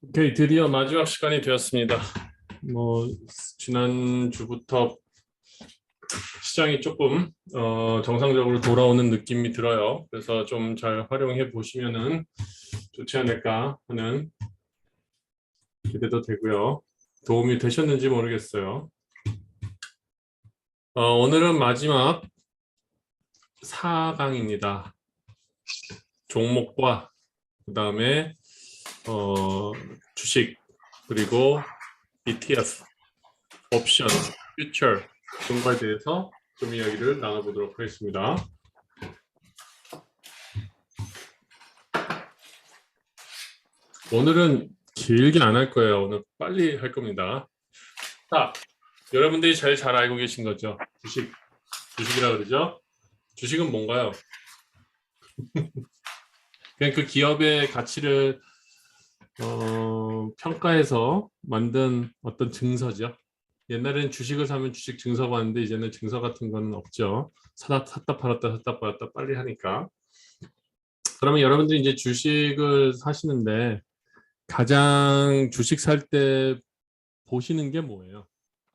오케이, 드디어 마지막 시간이 되었습니다. 지난 주부터 시장이 조금 정상적으로 돌아오는 느낌이 들어요. 그래서 좀 잘 활용해 보시면은 좋지 않을까 하는 기대도 되고요. 도움이 되셨는지 모르겠어요. 오늘은 마지막 4강입니다. 종목과 그 다음에 주식 그리고 ETF, 옵션, 퓨처 그런 거에 대해서 좀 이야기를 나눠보도록 하겠습니다. 오늘은 길게 안 할 거예요. 오늘 빨리 할 겁니다. 자, 여러분들이 제일 잘 알고 계신 거죠. 주식이라 그러죠. 주식은 뭔가요? 그냥 그 기업의 가치를 평가해서 만든 어떤 증서죠. 옛날에는 주식을 사면 주식 증서 봤는데 이제는 증서 같은 거는 없죠. 샀다 팔았다 빨리 하니까. 그러면 여러분들이 이제 주식을 사시는데 가장 주식 살 때 보시는 게 뭐예요?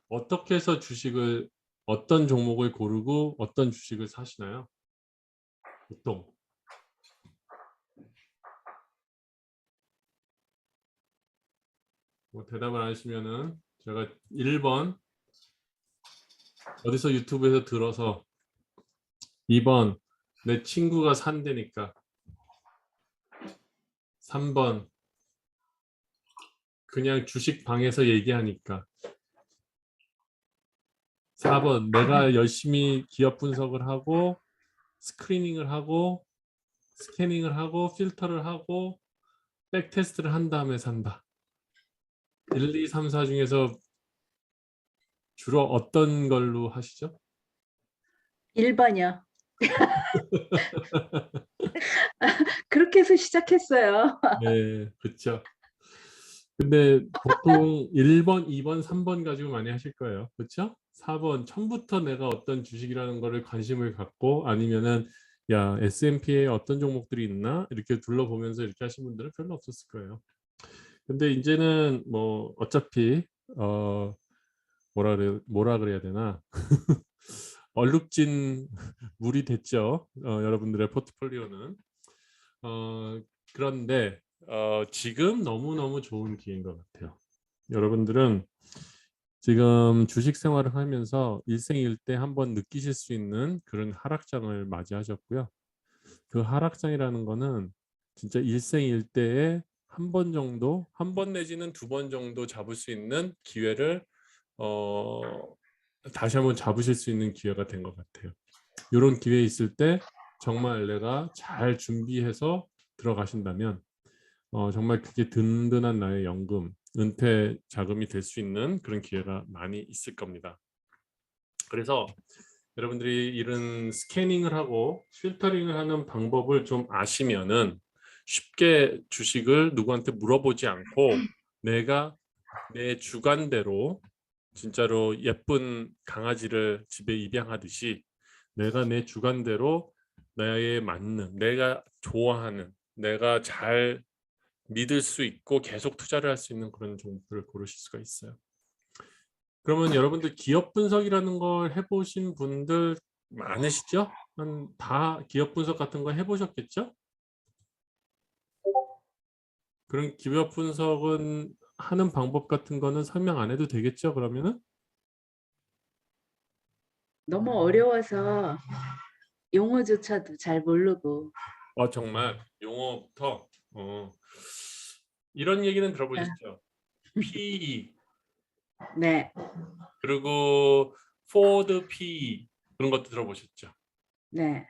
어떻게 해서 어떤 종목을 고르고 어떤 주식을 사시나요? 보통. 대답을 안 하시면은 제가 1번 어디서 유튜브에서 들어서 2번 내 친구가 산다니까 3번 그냥 주식 방에서 얘기하니까 4번 내가 열심히 기업 분석을 하고 스크리닝을 하고 스캐닝을 하고 필터를 하고 백테스트를 한 다음에 산다. 1, 2, 3, 4 중에서 주로 어떤 걸로 하시죠? 1번이요. 그렇게 해서 시작했어요. 네, 그렇죠. 근데 보통 1번, 2번, 3번 가지고 많이 하실 거예요. 그렇죠? 4번 처음부터 내가 어떤 주식이라는 거를 관심을 갖고 아니면은 야, S&P에 어떤 종목들이 있나? 이렇게 둘러보면서 이렇게 하신 분들은 별로 없었을 거예요. 근데 이제는 뭐 어차피 어 뭐라 그래야 되나? 얼룩진 물이 됐죠. 여러분들의 포트폴리오는. 어, 그런데 지금 너무너무 좋은 기회인 것 같아요. 여러분들은 지금 주식 생활을 하면서 일생일대 한번 느끼실 수 있는 그런 하락장을 맞이하셨고요. 그 하락장이라는 거는 진짜 일생일대에 한 번 정도, 한 번 내지는 2번 정도 잡을 수 있는 기회를 어, 다시 한번 잡으실 수 있는 기회가 된 것 같아요. 이런 기회 있을 때 정말 내가 잘 준비해서 들어가신다면 정말 그게 든든한 나의 연금, 은퇴 자금이 될 수 있는 그런 기회가 많이 있을 겁니다. 그래서 여러분들이 이런 스캐닝을 하고 필터링을 하는 방법을 좀 아시면은 쉽게 주식을 누구한테 물어보지 않고 내가 내 주관대로 진짜로 예쁜 강아지를 집에 입양하듯이 내가 내 주관대로 나에 맞는, 내가 좋아하는, 내가 잘 믿을 수 있고 계속 투자를 할 수 있는 그런 종목들을 고르실 수가 있어요. 그러면 여러분들 기업 분석이라는 걸 해보신 분들 많으시죠? 다 기업 분석 같은 거 해보셨겠죠? 그런 기업 분석은 하는 방법 같은 거는 설명 안 해도 되겠죠? 그러면은? 너무 어려워서 용어조차도 잘 모르고. 정말 용어부터 이런 얘기는 네. 들어보셨죠? PE 네. 그리고 Ford PE 그런 것도 들어보셨죠? 네.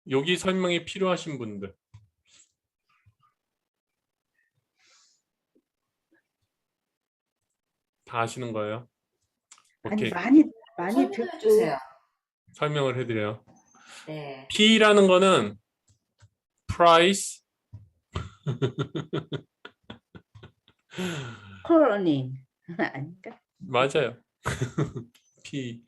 여기 설명이 필요하신 분들 다 아시는 거예요? 아니, 오케이, 많이 설명해 듣고. 주세요. 설명을 해드려요. 네. P라는 거는 price, 콜로닝. 아닌가? 맞아요. P.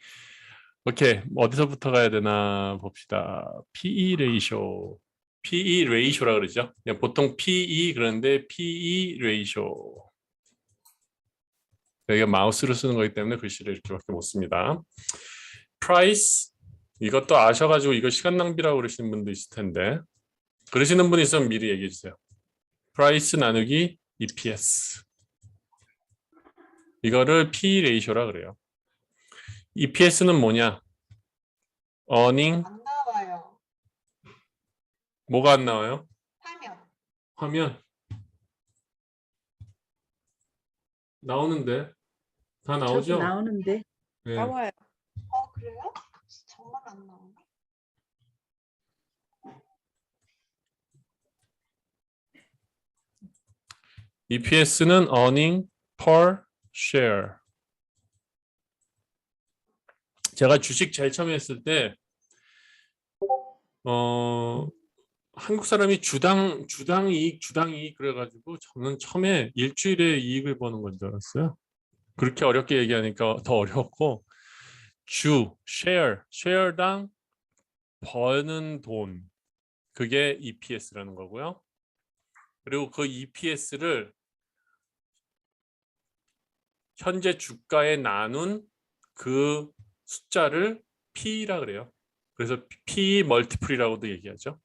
오케이, 어디서부터 가야 되나 봅시다. PE 레이쇼. PE 레이쇼라 그러죠. 그냥 보통 PE 그런데 PE 레이쇼. 여기가 마우스를 쓰는 거기 때문에 글씨를 이렇게밖에 못 씁니다. price 이것도 아셔가지고 이거 시간 낭비라고 그러시는 분도 있을 텐데 그러시는 분 있으면 미리 얘기해 주세요. price 나누기 EPS 이거를 P 레이쇼라 그래요. EPS는 뭐냐? earning 안 나와요. 뭐가 안 나와요? 화면. 화면 나오는데 다 저기 나오죠? 나오는데 네. 나와요. 그래요? 정말 안 나오네. EPS는 earning per share. 제가 주식 제일 처음에 했을 때 한국 사람이 주당 이익 그래가지고 저는 처음에 일주일에 이익을 버는 건 줄 알았어요. 그렇게 어렵게 얘기하니까 더 어려웠고 share당 버는 돈 그게 EPS라는 거고요. 그리고 그 EPS를 현재 주가에 나눈 그 숫자를 P라 그래요. 그래서 P 멀티플이라고도 얘기하죠.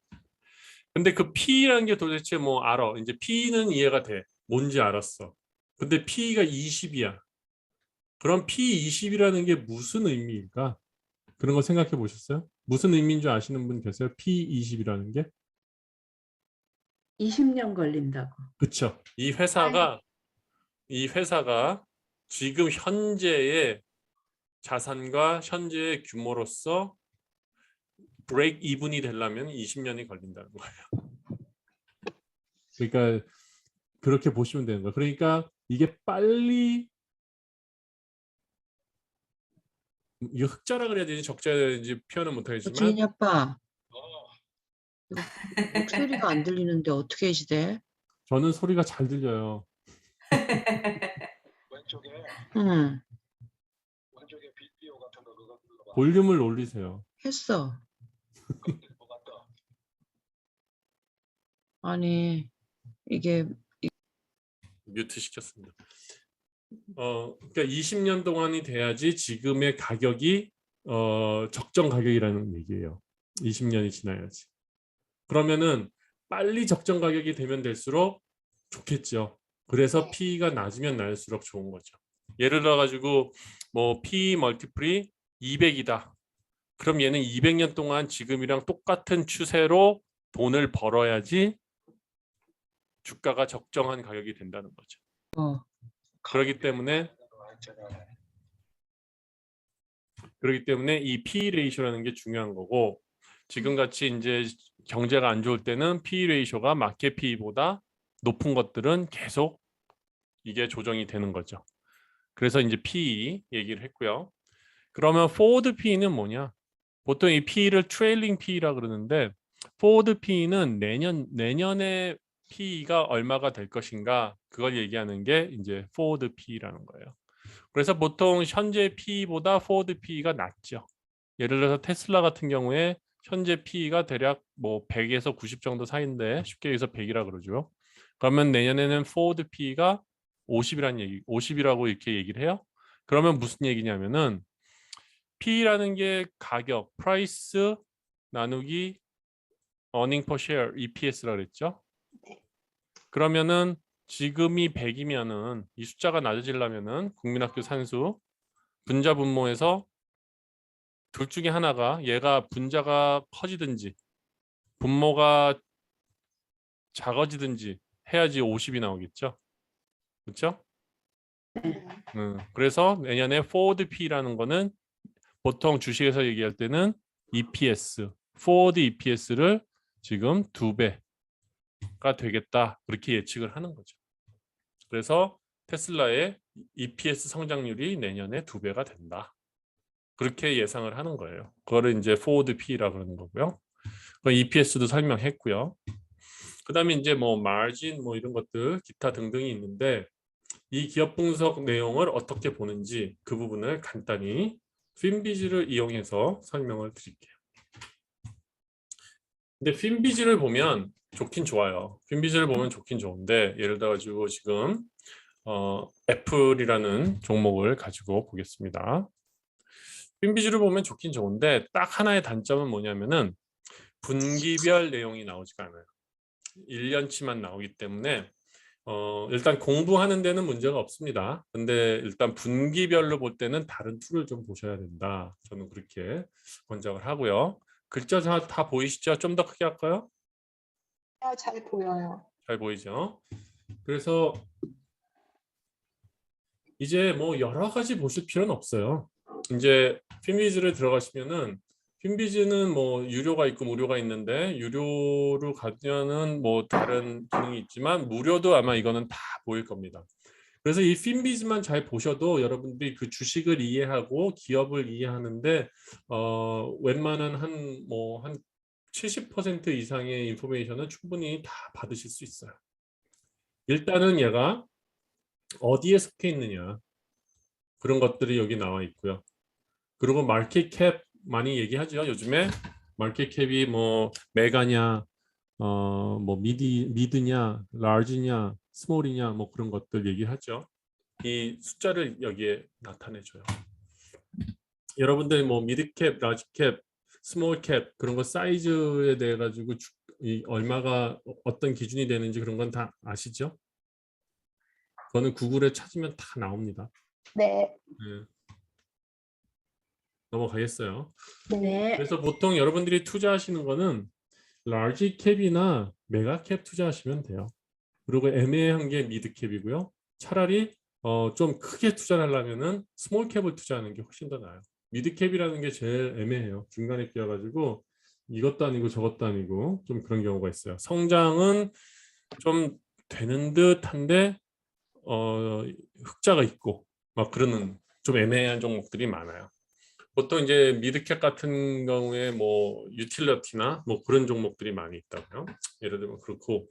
근데 그 P라는 게 도대체 뭐 알아? 이제 P는 이해가 돼. 뭔지 알았어. 근데 P가 20이야. 그럼 P20이라는 게 무슨 의미일까? 그런 거 생각해 보셨어요? 무슨 의미인 줄 아시는 분 계세요? P20이라는 게? 20년 걸린다고. 그렇죠. 이 회사가 지금 현재의 자산과 현재의 규모로서 브레이크 이븐이 되려면 20년이 걸린다는 거예요. 그러니까 그렇게 보시면 되는 거예요. 그러니까 이게 빨리 이 흑자라 그래야 되는지 적자라 해야 되는지 표현은 못하겠지만 지인이 아빠, 목소리가 안 들리는데 어떻게 해지돼? 저는 소리가 잘 들려요. 왼쪽에 응, 왼쪽에 비디오 같은 거 그거 눌러봐. 볼륨을 올리세요. 했어. 뭐가 떠? 아니, 이게 뮤트 시켰습니다. 그러니까 20년 동안이 돼야지 지금의 가격이 적정 가격이라는 얘기예요. 20년이 지나야지. 그러면은 빨리 적정 가격이 되면 될수록 좋겠죠. 그래서 P가 낮으면 낮을수록 좋은 거죠. 예를 들어 가지고 뭐 P 멀티플이 200이다. 그럼 얘는 200년 동안 지금이랑 똑같은 추세로 돈을 벌어야지 주가가 적정한 가격이 된다는 거죠. 그렇기 때문에 이 P 레이쇼라는 게 중요한 거고 지금 같이 이제 경제가 안 좋을 때는 P 레이쇼가 마켓 P보다 높은 것들은 계속 이게 조정이 되는 거죠. 그래서 이제 P 얘기를 했고요. 그러면 forward P는 뭐냐? 보통 이 P를 트레일링 P라 그러는데 forward P는 내년에 P가 얼마가 될 것인가 그걸 얘기하는 게 이제 forward P라는 거예요. 그래서 보통 현재 P보다 forward P가 낮죠. 예를 들어서 테슬라 같은 경우에 현재 P가 대략 뭐 100에서 90 정도 사이인데 쉽게 얘기해서 100이라 그러죠. 그러면 내년에는 forward P가 50이라고 이렇게 얘기를 해요. 그러면 무슨 얘기냐면은 P라는 게 가격, price 나누기 earning per share, EPS라 그랬죠. 그러면은 지금이 100이면은 이 숫자가 낮아지려면은 국민학교 산수 분자 분모에서 둘 중에 하나가 얘가 분자가 커지든지 분모가 작아지든지 해야지 50이 나오겠죠. 그렇죠? 그래서 내년에 forward P라는 거는 보통 주식에서 얘기할 때는 EPS, forward EPS를 지금 2배가 되겠다. 그렇게 예측을 하는 거죠. 그래서 테슬라의 EPS 성장률이 내년에 2배가 된다. 그렇게 예상을 하는 거예요. 그거를 이제 forward P라고 그러는 거고요. EPS도 설명했고요. 그다음에 이제 뭐 마진 뭐 이런 것들 기타 등등이 있는데 이 기업 분석 내용을 어떻게 보는지 그 부분을 간단히 핀비즈를 이용해서 설명을 드릴게요. 근데 핀비즈를 보면 좋긴 좋아요. 핀비즈를 보면 좋긴 좋은데 예를 들어 가지고 지금 애플이라는 종목을 가지고 보겠습니다. 핀비즈를 보면 좋긴 좋은데 딱 하나의 단점은 뭐냐면은 분기별 내용이 나오지가 않아요. 1년치만 나오기 때문에 일단 공부하는 데는 문제가 없습니다. 근데 일단 분기별로 볼 때는 다른 툴을 좀 보셔야 된다. 저는 그렇게 권장을 하고요. 글자 다 보이시죠? 좀 더 크게 할까요? 잘 보여요. 잘 보이죠? 그래서 이제 뭐 여러 가지 보실 필요는 없어요. 이제 핀비즈를 들어가시면은 핀비즈는 뭐 유료가 있고 무료가 있는데 유료로 가면은 뭐 다른 기능이 있지만 무료도 아마 이거는 다 보일 겁니다. 그래서 이 핀비즈만 잘 보셔도 여러분들이 그 주식을 이해하고 기업을 이해하는데 웬만한 한 70% 이상의 인포메이션은 충분히 다 받으실 수 있어요. 일단은 얘가 어디에 속해 있느냐 그런 것들이 여기 나와 있고요. 그리고 마켓 캡 많이 얘기하죠. 요즘에 마켓 캡이 뭐 메가냐, 뭐 미드냐, 라지냐, 스몰이냐 뭐 그런 것들 얘기하죠. 이 숫자를 여기에 나타내줘요. 여러분들 뭐 미드캡, 라지캡, 스몰캡 그런 거 사이즈에 대해 가지고 이 얼마가 어떤 기준이 되는지 그런 건 다 아시죠? 그거는 구글에 찾으면 다 나옵니다. 네. 네. 넘어가겠어요. 네. 그래서 보통 여러분들이 투자하시는 거는 라지 캡이나 메가 캡 투자하시면 돼요. 그리고 애매한 게 미드 캡이고요. 차라리 좀 크게 투자를 하려면은 스몰 캡을 투자하는 게 훨씬 더 나아요. 미드 캡이라는 게 제일 애매해요. 중간에 끼어가지고 이것도 아니고 저것도 아니고 좀 그런 경우가 있어요. 성장은 좀 되는 듯한데 흑자가 있고 막 그러는 좀 애매한 종목들이 많아요. 보통 이제 미드캡 같은 경우에 뭐 유틸리티나 뭐 그런 종목들이 많이 있다고요. 예를 들면 그렇고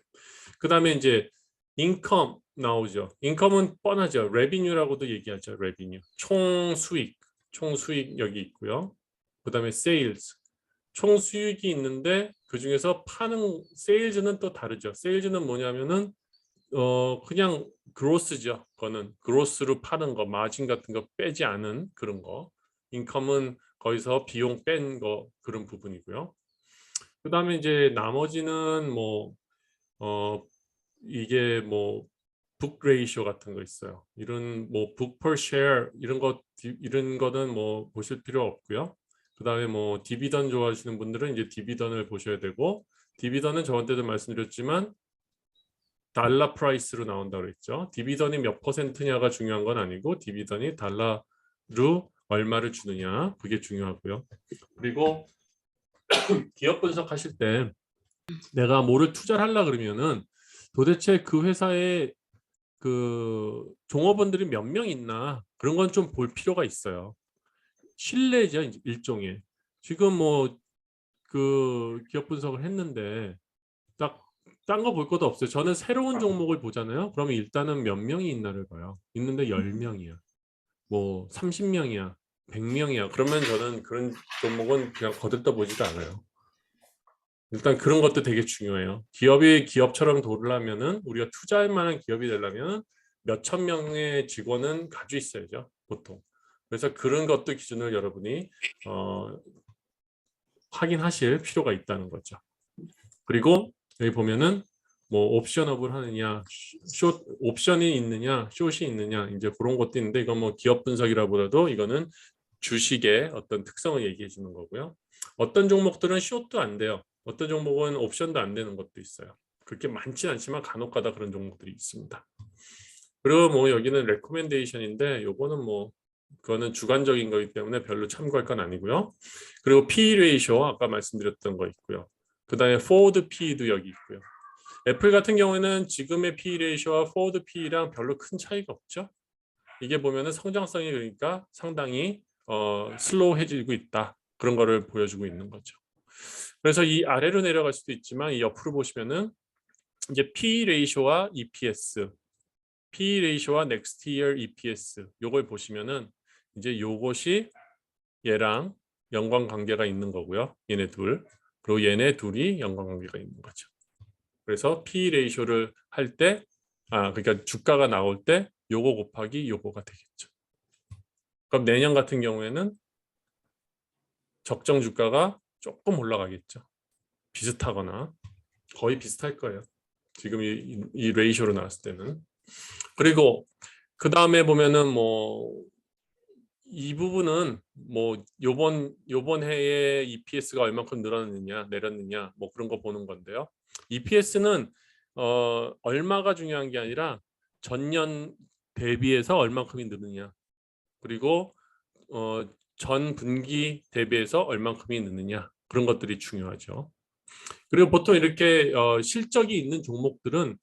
그 다음에 이제 인컴 나오죠. 인컴은 뻔하죠. 레비뉴라고도 얘기하죠. 레비뉴 총 수익 여기 있고요. 그 다음에 세일즈 총 수익이 있는데 그 중에서 파는 세일즈는 또 다르죠. 세일즈는 뭐냐면은 그냥 그로스죠. 그거는 그로스로 파는 거, 마진 같은 거 빼지 않은 그런 거. 인컴은 거기서 비용 뺀 거 그런 부분이고요. 그 다음에 이제 나머지는 뭐 이게 뭐 북 레이쇼 같은 거 있어요. 이런 뭐 북 per share 이런 거는 뭐 보실 필요 없고요. 그 다음에 뭐 디비던 좋아하시는 분들은 이제 디비던을 보셔야 되고 디비던은 저한테도 말씀드렸지만 달러 프라이스로 나온다고 그랬죠. 디비던이 몇 퍼센트냐가 중요한 건 아니고 디비던이 달러로 얼마를 주느냐 그게 중요하고요. 그리고 기업 분석하실 때 내가 뭐를 투자를 하려 그러면은 도대체 그 회사에 그 종업원들이 몇 명 있나 그런 건 좀 볼 필요가 있어요. 신뢰죠 일종의. 지금 뭐 그 기업 분석을 했는데 딱 딴 거 볼 것도 없어요. 저는 새로운 종목을 보잖아요. 그러면 일단은 몇 명이 있나를 봐요. 있는데 10명이야. 뭐 30명이야. 100명이야. 그러면 저는 그런 종목은 그냥 거들떠 보지도 않아요. 일단 그런 것도 되게 중요해요. 기업이 기업처럼 돌려면은 우리가 투자할 만한 기업이 되려면 몇천 명의 직원은 가지고 있어야죠. 보통. 그래서 그런 것도 기준을 여러분이 확인하실 필요가 있다는 거죠. 그리고 여기 보면은 뭐 옵션업을 하느냐, 옵션이 있느냐, 숏이 있느냐 이제 그런 것도 있는데 이건 뭐 기업 분석이라보다도 이거는 주식의 어떤 특성을 얘기해 주는 거고요. 어떤 종목들은 숏도 안 돼요. 어떤 종목은 옵션도 안 되는 것도 있어요. 그렇게 많지는 않지만 간혹가다 그런 종목들이 있습니다. 그리고 뭐 여기는 레코멘데이션인데 요거는 뭐 그거는 주관적인 거기 때문에 별로 참고할 건 아니고요. 그리고 P 레이쇼 아까 말씀드렸던 거 있고요. 그 다음에 forward P도 여기 있고요. 애플 같은 경우에는 지금의 P 레이쇼와 forward P랑 별로 큰 차이가 없죠. 이게 보면은 성장성이 그러니까 상당히 슬로우해지고 있다. 그런 거를 보여주고 있는 거죠. 그래서 이 아래로 내려갈 수도 있지만 이 옆으로 보시면은 이제 P 레이쇼와 EPS, P 레이쇼와 next year EPS 요걸 보시면은 이제 요것이 얘랑 연관 관계가 있는 거고요. 얘네 둘. 그리고 얘네 둘이 연관관계가 있는 거죠. 그래서 P 레이쇼를 할 때, 그러니까 주가가 나올 때 요거 곱하기 요거가 되겠죠. 그럼 내년 같은 경우에는 적정 주가가 조금 올라가겠죠. 비슷하거나 거의 비슷할 거예요. 지금 이 레이쇼로 나왔을 때는. 그리고 그 다음에 보면은 뭐 이 부분은 뭐 요번 해에 EPS가 얼마큼 늘었느냐 내렸느냐 뭐 그런 거 보는 건데요. EPS는 얼마가 중요한 게 아니라 전년 대비해서 얼마큼이 느느냐, 그리고 전 분기 대비해서 얼마큼이 느느냐, 그런 것들이 중요하죠. 그리고 보통 이렇게 실적이 있는 종목들은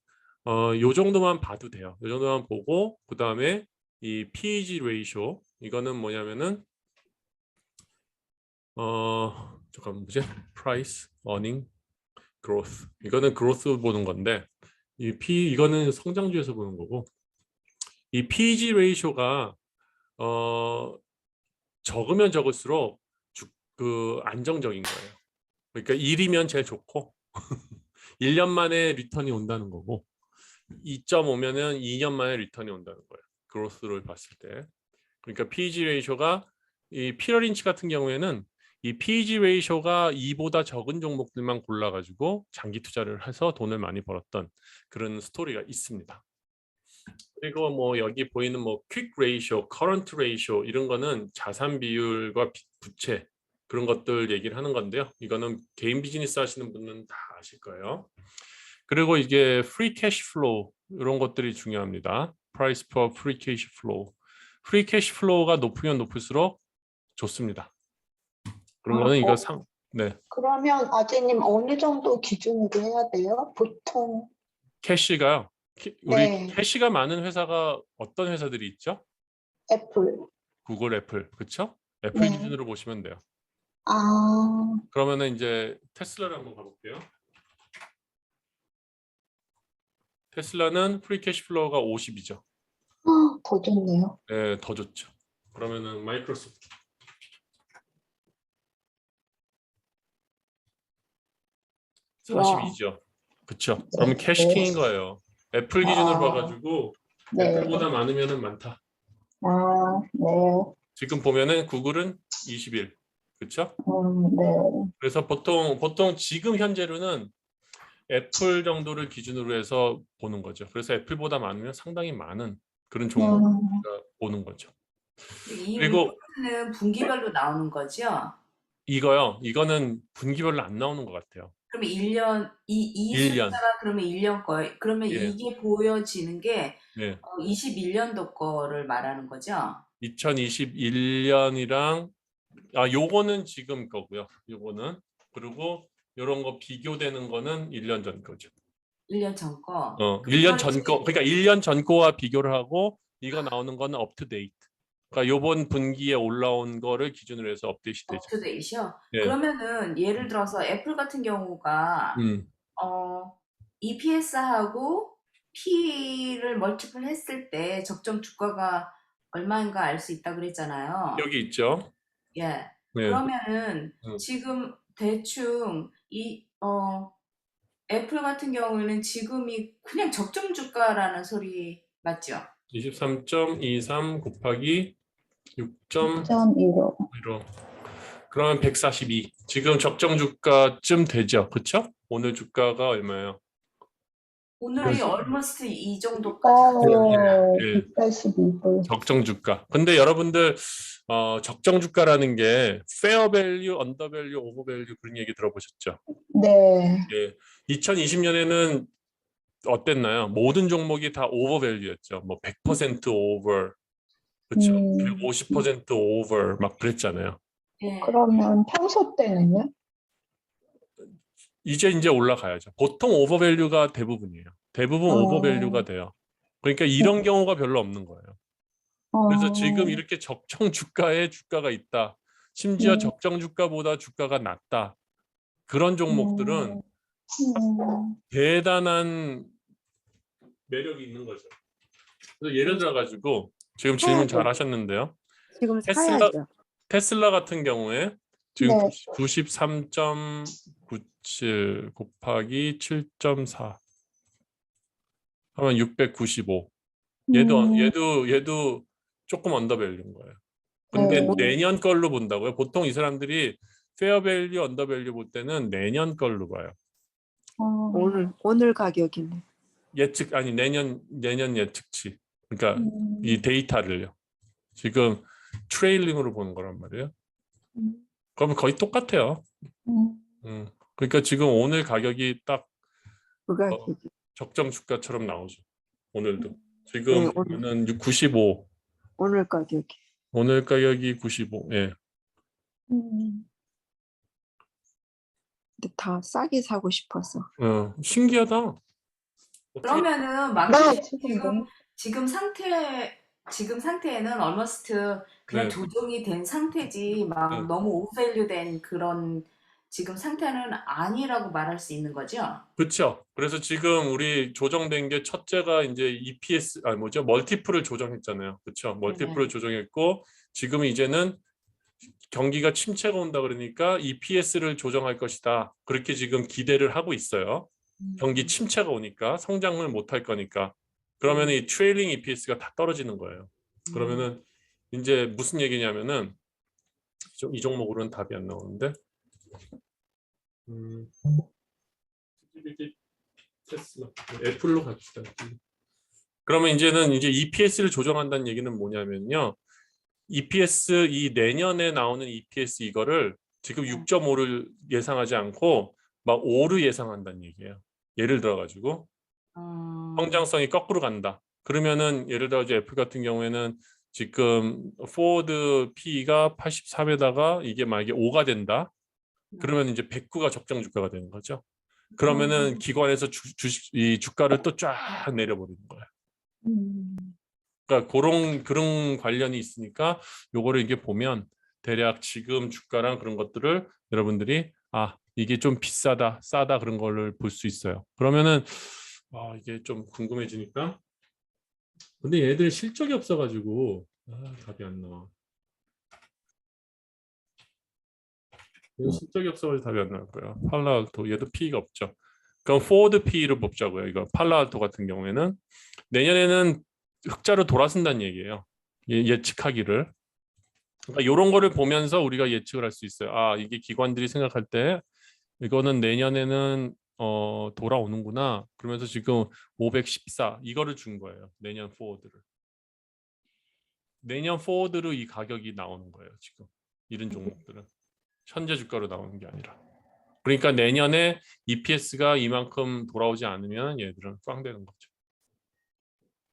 요 정도만 봐도 돼요. 요 정도만 보고 그 다음에 이 PEG 레이쇼, 이거는 뭐냐면은 잠깐 뭐지? Price, Earning, Growth. 이거는 growth 보는 건데 이거는 성장주에서 보는 거고, 이 PEG 레이쇼가 적으면 적을수록 안정적인 거예요. 그러니까 1이면 제일 좋고 1년 만에 리턴이 온다는 거고, 2.5면은 2년 만에 리턴이 온다는 거예요. 그로스를 봤을 때. 그러니까 PEG 레이쇼가 이 피어린치 같은 경우에는 이 PEG 레이쇼가 2보다 적은 종목들만 골라가지고 장기 투자를 해서 돈을 많이 벌었던 그런 스토리가 있습니다. 그리고 뭐 여기 보이는 뭐 퀵 레이쇼, 커런트 레이쇼 이런 거는 자산 비율과 부채 그런 것들 얘기를 하는 건데요. 이거는 개인 비즈니스 하시는 분은 다 아실 거예요. 그리고 이게 free cash flow 이런 것들이 중요합니다. price per free cash flow. free cash flow가 높으면 높을수록 좋습니다. 그런 거는 이거 네. 그러면 아재님 어느 정도 기준으로 해야 돼요? 보통 캐시가요. 우리 네. 캐시가 많은 회사가 어떤 회사들이 있죠? 애플. 구글, 애플, 그렇죠? 애플 네. 기준으로 보시면 돼요. 아, 그러면은 이제 테슬라를 한번 가볼게요. 테슬라는 프리 캐시 플로우가 50이죠. 더 좋네요. 네, 더 좋죠. 그러면은 마이크로소프트 42죠. 그렇죠. 그러면 캐시킹인 거예요. 애플 기준으로 봐가지고 네. 애플보다 많으면은 많다. 아, 네. 지금 보면은 구글은 21, 그렇죠? 네. 그래서 보통 지금 현재로는 애플 정도를 기준으로 해서 보는 거죠. 그래서 애플보다 많으면 상당히 많은 그런 종목을 보는 거죠. 이 그리고 리포트는 분기별로 나오는 거죠? 이거는 분기별로 안 나오는 것 같아요. 그러면 1년 이 1년. 숫자가 그러면 1년 거예요. 그러면 예. 이게 보여지는 게 네. 21년도 거를 말하는 거죠? 2021년이랑 요거는 지금 거고요. 요거는 그리고 요런 거 비교되는 거는 1년 전 거죠. 1년 전 거. 1년 전 거. 그러니까 1년 전 거와 비교를 하고 이거 나오는 거는 up to date. 그러니까 요번 분기에 올라온 거를 기준으로 해서 업데이트 되죠. 업투데이트요? 예. 그러면은 예를 들어서 애플 같은 경우가 EPS하고 P를 멀티플 했을 때 적정 주가가 얼마인가 알 수 있다 그랬잖아요. 여기 있죠. 예. 네. 그러면은 지금 대충 애플 같은 경우에는 지금이 그냥 적정 주가라는 소리 맞죠? 23.23 곱하기 6.15 6.15. 그러면 142. 지금 적정 주가쯤 되죠. 그렇죠? 오늘 주가가 얼마예요? 오늘이 그래서- almost 이 정도까지 예. 182불. 적정 주가. 근데 여러분들 적정 주가라는 게 fair value, under value, over value 그런 얘기 들어보셨죠? 네. 예. 2020년에는 어땠나요? 모든 종목이 다 over value였죠. 뭐 100% over, 그렇죠? 150% over 막 그랬잖아요. 예. 그러면 평소 때는요? 이제 올라가야죠. 보통 over value가 대부분이에요. 대부분 over value가 돼요. 그러니까 이런 경우가 별로 없는 거예요. 그래서 지금 이렇게 적정 주가에 주가가 있다. 심지어 적정 주가보다 주가가 낮다. 그런 종목들은 대단한 매력이 있는 거죠. 그래서 예를 들어 가지고 지금 질문 잘 하셨는데요. 지금 테슬라 같은 경우에 지금 네. 93점 97 곱하기 7.4 하면 695. 얘도 조금 언더밸류인 거예요. 근데 내년 걸로 본다고요? 보통 이 사람들이 페어밸류, 언더밸류 볼 때는 내년 걸로 봐요. 오늘 가격이네. 예측 아니 내년 예측치. 그러니까 이 데이터를요. 지금 트레일링으로 보는 거란 말이에요. 그러면 거의 똑같아요. 그러니까 지금 오늘 가격이 딱 그 가격이. 적정 주가처럼 나오죠. 오늘도. 네, 지금은 95. 오늘 가격이. 오늘 가격이 95. 예. 근데 다 싸게 사고 싶어서. 신기하다. 어떻게- 그러면은 네, 마켓 지금 지금 상태에는 almost 그냥 네. 조정이 된 상태지 막 네. 너무 오버밸류된 그런 지금 상태는 아니라고 말할 수 있는 거죠? 그렇죠. 그래서 지금 우리 조정된 게 첫째가 이제 EPS 멀티플을 조정했잖아요. 그렇죠. 멀티플을 조정했고 지금 이제는 경기가 침체가 온다 그러니까 EPS를 조정할 것이다. 그렇게 지금 기대를 하고 있어요. 경기 침체가 오니까 성장을 못 할 거니까. 그러면 이 트레일링 EPS가 다 떨어지는 거예요. 그러면은 이제 무슨 얘기냐면은 이 종목으로는 답이 안 나오는데. 테슬라, 애플로 갑시다. 그러면 이제는 이제 EPS를 조정한다는 얘기는 뭐냐면요. EPS 이 내년에 나오는 EPS 이거를 지금 6.5를 예상하지 않고 막 5를 예상한다는 얘기예요. 예를 들어 가지고 성장성이 거꾸로 간다. 그러면은 예를 들어 애플 같은 경우에는 지금 포워드 P가 83에다가 이게 만약에 5가 된다. 그러면 이제 109가 적정 주가가 되는 거죠. 그러면은 기관에서 이 주가를 또 쫙 내려버리는 거예요. 그러니까 그런 관련이 있으니까 요거를 이게 보면 대략 지금 주가랑 그런 것들을 여러분들이 이게 좀 비싸다, 싸다 그런 거를 볼 수 있어요. 그러면은 이게 좀 궁금해지니까. 근데 얘들 실적이 없어가지고 답이 안 나와. 실적이 없어가지고 답이 안 나올 거예요. 팔라알토 얘도 P가 없죠. 그럼 포워드 P를 뽑자고요. 이거 팔라알토 같은 경우에는 내년에는 흑자로 돌아선다는 얘기예요. 예측하기를. 그러니까 이런 거를 보면서 우리가 예측을 할 수 있어요. 이게 기관들이 생각할 때 이거는 내년에는 돌아오는구나. 그러면서 지금 514 이거를 준 거예요. 내년 포워드를. 내년 포워드로 이 가격이 나오는 거예요. 지금 이런 종목들은. 현재 주가로 나오는 게 아니라. 그러니까 내년에 EPS가 이만큼 돌아오지 않으면 얘들은 꽝 되는 거죠.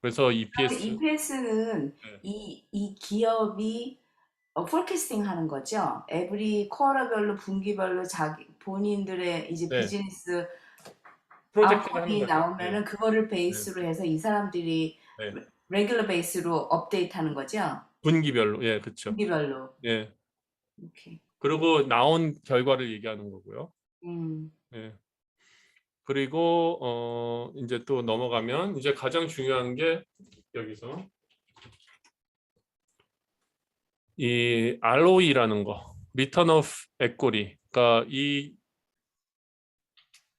그래서 EPS는 네. 이 기업이 포캐스팅 하는 거죠. 에브리 쿼터별로 분기별로 자기 본인들의 이제 네. 비즈니스 프로젝트가 아웃컴이 하는 거죠. 나오면은 그거를 베이스로 해서 이 사람들이 네. 레귤러 베이스로 업데이트하는 거죠. 분기별로. 예, 그렇죠. 분기별로. 예. 오케이. 그리고 나온 결과를 얘기하는 거고요. 예. 그리고 이제 또 넘어가면 이제 가장 중요한 게 여기서 이 ROE라는 거, Return of Equity. 그러니까 이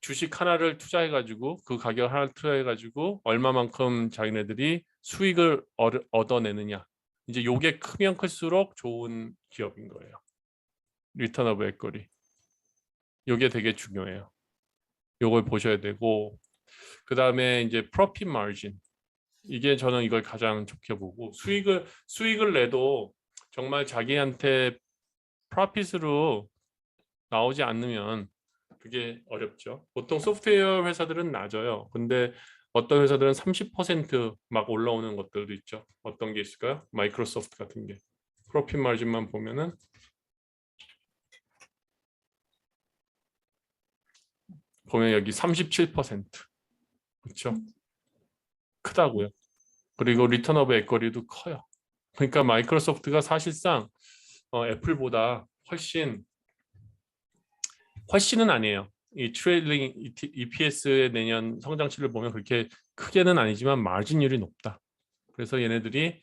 주식 하나를 투자해가지고 그 가격 하나를 투자해가지고 얼마만큼 자기네들이 수익을 얻어내느냐. 이제 요게 크면 클수록 좋은 기업인 거예요. Return of Equity. 요게 되게 중요해요. 요걸 보셔야 되고 그 다음에 이제 Profit Margin. 이게 저는 이걸 가장 좋게 보고 수익을 내도 정말 자기한테 프로핏으로 나오지 않으면 그게 어렵죠. 보통 소프트웨어 회사들은 낮아요. 근데 어떤 회사들은 30% 올라오는 것들도 있죠. 어떤 게 있을까요? 마이크로소프트 같은 게. 프로핏 마진만 보면은 여기 37%. 그렇죠? 크다고요. 그리고 리턴 오브 에쿼리도 커요. 그러니까 마이크로소프트가 사실상 애플보다 훨씬은 아니에요. 이 트레일링 EPS의 내년 성장치를 보면 그렇게 크게는 아니지만 마진율이 높다. 그래서 얘네들이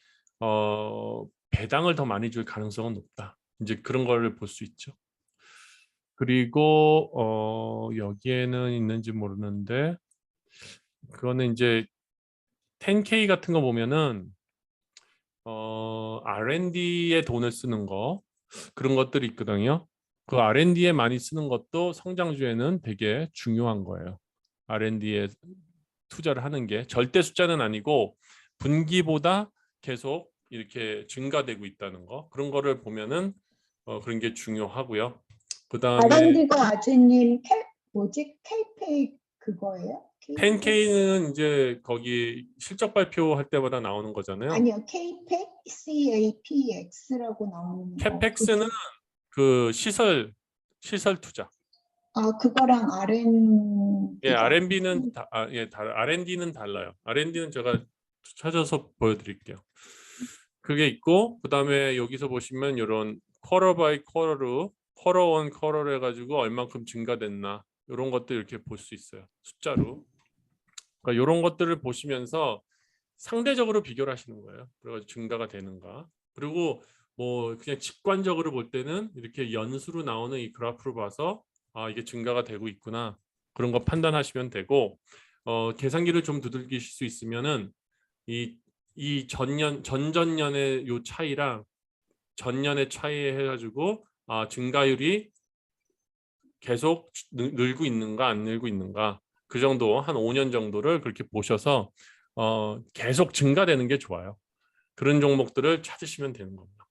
배당을 더 많이 줄 가능성은 높다. 이제 그런 걸 볼 수 있죠. 그리고 여기에는 있는지 모르는데 그거는 이제 10K 같은 거 보면은 R&D에 돈을 쓰는 거 그런 것들이 있거든요. 그 R&D에 많이 쓰는 것도 성장주에는 되게 중요한 거예요. R&D에 투자를 하는 게 절대 숫자는 아니고 분기보다 계속 이렇게 증가되고 있다는 거 그런 거를 보면은 그런 게 중요하고요. 그 다음에 R&D가 아재님 뭐지? K-페이 그거예요? 10K는 이제 거기 실적 발표할 때마다 나오는 거잖아요. 아니요, K-팩, CAPX라고 나오는 거. 캐펙스는 그 시설 투자. 그거랑 R&D. 예, R&B는 R&D는 달라요. R&D는 제가 찾아서 보여드릴게요. 그게 있고 그다음에 여기서 보시면 이런 쿼터 바이 쿼터로 쿼터 원 쿼터로 해가지고 얼만큼 증가됐나 이런 것들 이렇게 볼 수 있어요. 숫자로. 그러니까 이런 것들을 보시면서 상대적으로 비교를 하시는 거예요. 그래서 증가가 되는가. 그리고 뭐 그냥 직관적으로 볼 때는 이렇게 연수로 나오는 이 그래프를 봐서 이게 증가가 되고 있구나. 그런 거 판단하시면 되고 계산기를 좀 두들기실 수 있으면은 이 전전년의 요 차이랑 전년의 차이에 해가지고 증가율이 계속 늘고 있는가 안 늘고 있는가 그 정도 한 5년 정도를 그렇게 보셔서 계속 증가되는 게 좋아요. 그런 종목들을 찾으시면 되는 겁니다.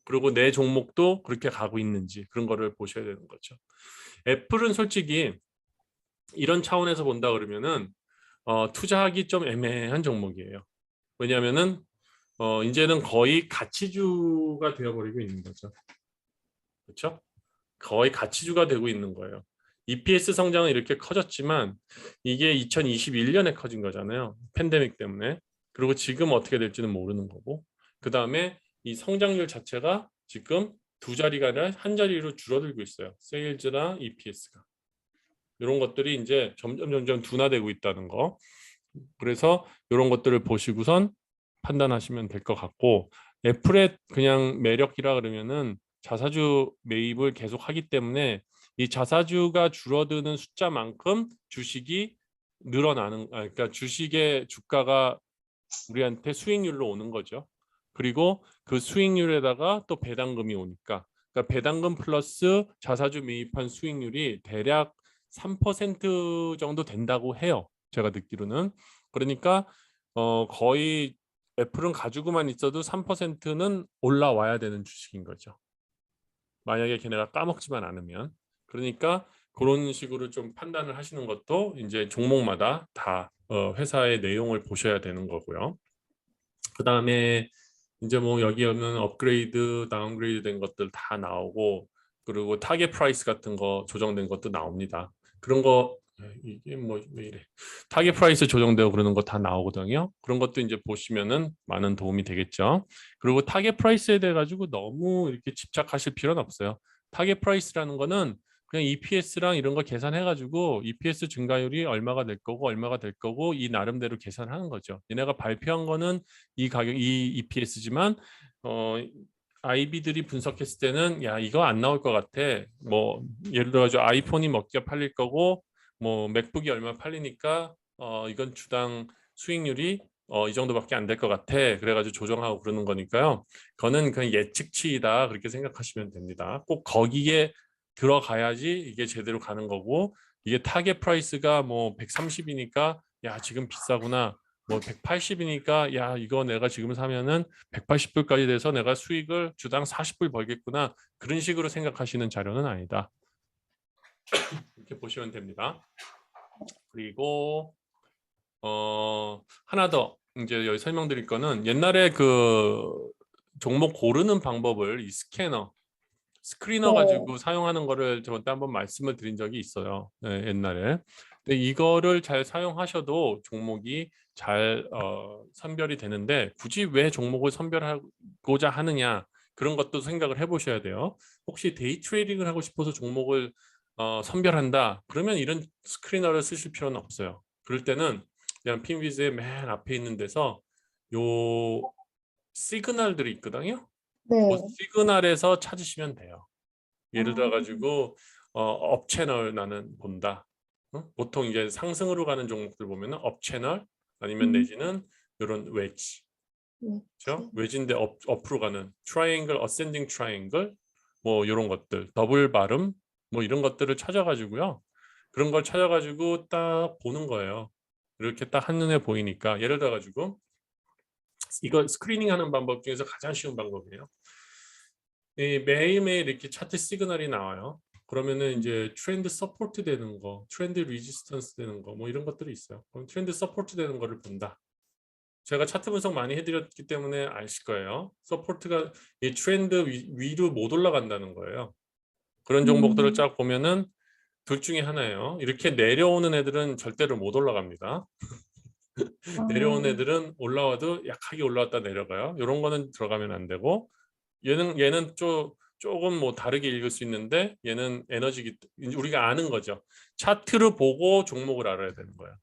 그리고 내 종목도 그렇게 가고 있는지 그런 거를 보셔야 되는 거죠. 애플은 솔직히 이런 차원에서 본다 그러면은 투자하기 좀 애매한 종목이에요. 왜냐하면은 이제는 거의 가치주가 되어버리고 있는 거죠. 그렇죠? 거의 가치주가 되고 있는 거예요. EPS 성장은 이렇게 커졌지만 이게 2021년에 커진 거잖아요. 팬데믹 때문에. 그리고 지금 어떻게 될지는 모르는 거고. 그 다음에 이 성장률 자체가 지금 두 자리가 아니라 한 자리로 줄어들고 있어요. 세일즈나 EPS가. 이런 것들이 이제 점점 둔화되고 있다는 거. 그래서 이런 것들을 보시고선 판단하시면 될 것 같고 애플의 그냥 매력이라 그러면은 자사주 매입을 계속 하기 때문에 이 자사주가 줄어드는 숫자만큼 주식이 늘어나는 그러니까 주식의 주가가 우리한테 수익률로 오는 거죠. 그리고 그 수익률에다가 또 배당금이 오니까 그러니까 배당금 플러스 자사주 매입한 수익률이 대략 3% 정도 된다고 해요. 제가 듣기로는. 그러니까 거의 애플은 가지고만 있어도 3%는 올라와야 되는 주식인 거죠. 만약에 걔네가 까먹지만 않으면. 그러니까 그런 식으로 좀 판단을 하시는 것도 이제 종목마다 다 회사의 내용을 보셔야 되는 거고요. 그 다음에 이제 뭐 여기 없는 업그레이드, 다운그레이드 된 것들 다 나오고 그리고 타겟 프라이스 같은 거 조정된 것도 나옵니다. 그런 거 이게 뭐 왜 이래? 타겟 프라이스 조정되고 그러는 거 다 나오거든요. 그런 것도 이제 보시면은 많은 도움이 되겠죠. 그리고 타겟 프라이스에 대해 가지고 너무 이렇게 집착하실 필요는 없어요. 타겟 프라이스라는 거는 그냥 EPS랑 이런 거 계산해 가지고 EPS 증가율이 얼마가 될 거고 얼마가 될 거고 이 나름대로 계산하는 거죠. 얘네가 발표한 거는 이 가격 이 EPS지만 IB들이 분석했을 때는 야 이거 안 나올 것 같아. 뭐 예를 들어서 아이폰이 몇 개 팔릴 거고 뭐 맥북이 얼마 팔리니까 이건 주당 수익률이 이 정도밖에 안 될 것 같아. 그래가지고 조정하고 그러는 거니까요. 그거는 그냥 예측치이다 그렇게 생각하시면 됩니다. 꼭 거기에 들어가야지 이게 제대로 가는 거고 이게 타겟 프라이스가 뭐 130이니까 야 지금 비싸구나. 뭐 180이니까 야 이거 내가 지금 사면은 180불까지 돼서 내가 수익을 주당 40불 벌겠구나. 그런 식으로 생각하시는 자료는 아니다. 이렇게 보시면 됩니다. 그리고 하나 더 이제 여기 설명드릴 거는 옛날에 그 종목 고르는 방법을 이 스크리너 가지고 사용하는 거를 저번에 한번 말씀을 드린 적이 있어요. 네, 옛날에. 근데 이거를 잘 사용하셔도 종목이 잘 선별이 되는데 굳이 왜 종목을 선별하고자 하느냐 그런 것도 생각을 해보셔야 돼요. 혹시 데이 트레이딩을 하고 싶어서 종목을 선별한다 그러면 이런 스크리너를 쓰실 필요는 없어요. 그럴 때는 그냥 핀위즈의 맨 앞에 있는 데서 요 시그널들이 있거든요. 네. 그 시그널에서 찾으시면 돼요. 예를 들어 가지고 업 채널 나는 본다. 보통 이제 상승으로 가는 종목들 보면은 업 채널 아니면 내지는 이런 웨지. 그렇죠? 웨지인데 업으로 가는 트라이앵글, 어센딩 트라이앵글 뭐 이런 것들, 더블 바름 뭐 이런 것들을 찾아가지고요. 그런 걸 찾아가지고 딱 보는 거예요. 이렇게 딱 한눈에 보이니까 예를 들어 가지고 이거 스크리닝하는 방법 중에서 가장 쉬운 방법이에요. 매일매일 이렇게 차트 시그널이 나와요. 그러면은 이제 트렌드 서포트 되는 거, 트렌드 리지스턴스 되는 거, 뭐 이런 것들이 있어요. 그럼 트렌드 서포트 되는 거를 본다. 제가 차트 분석 많이 해드렸기 때문에 아실 거예요. 서포트가 이 트렌드 위로 못 올라간다는 거예요. 그런 종목들을 쫙 보면은 둘 중에 하나예요. 이렇게 내려오는 애들은 절대로 못 올라갑니다. 내려오는 애들은 올라와도 약하게 올라왔다 내려가요. 이런 거는 들어가면 안 되고, 얘는 조금 뭐 다르게 읽을 수 있는데 얘는 에너지기 우리가 아는 거죠. 차트를 보고 종목을 알아야 되는 거야.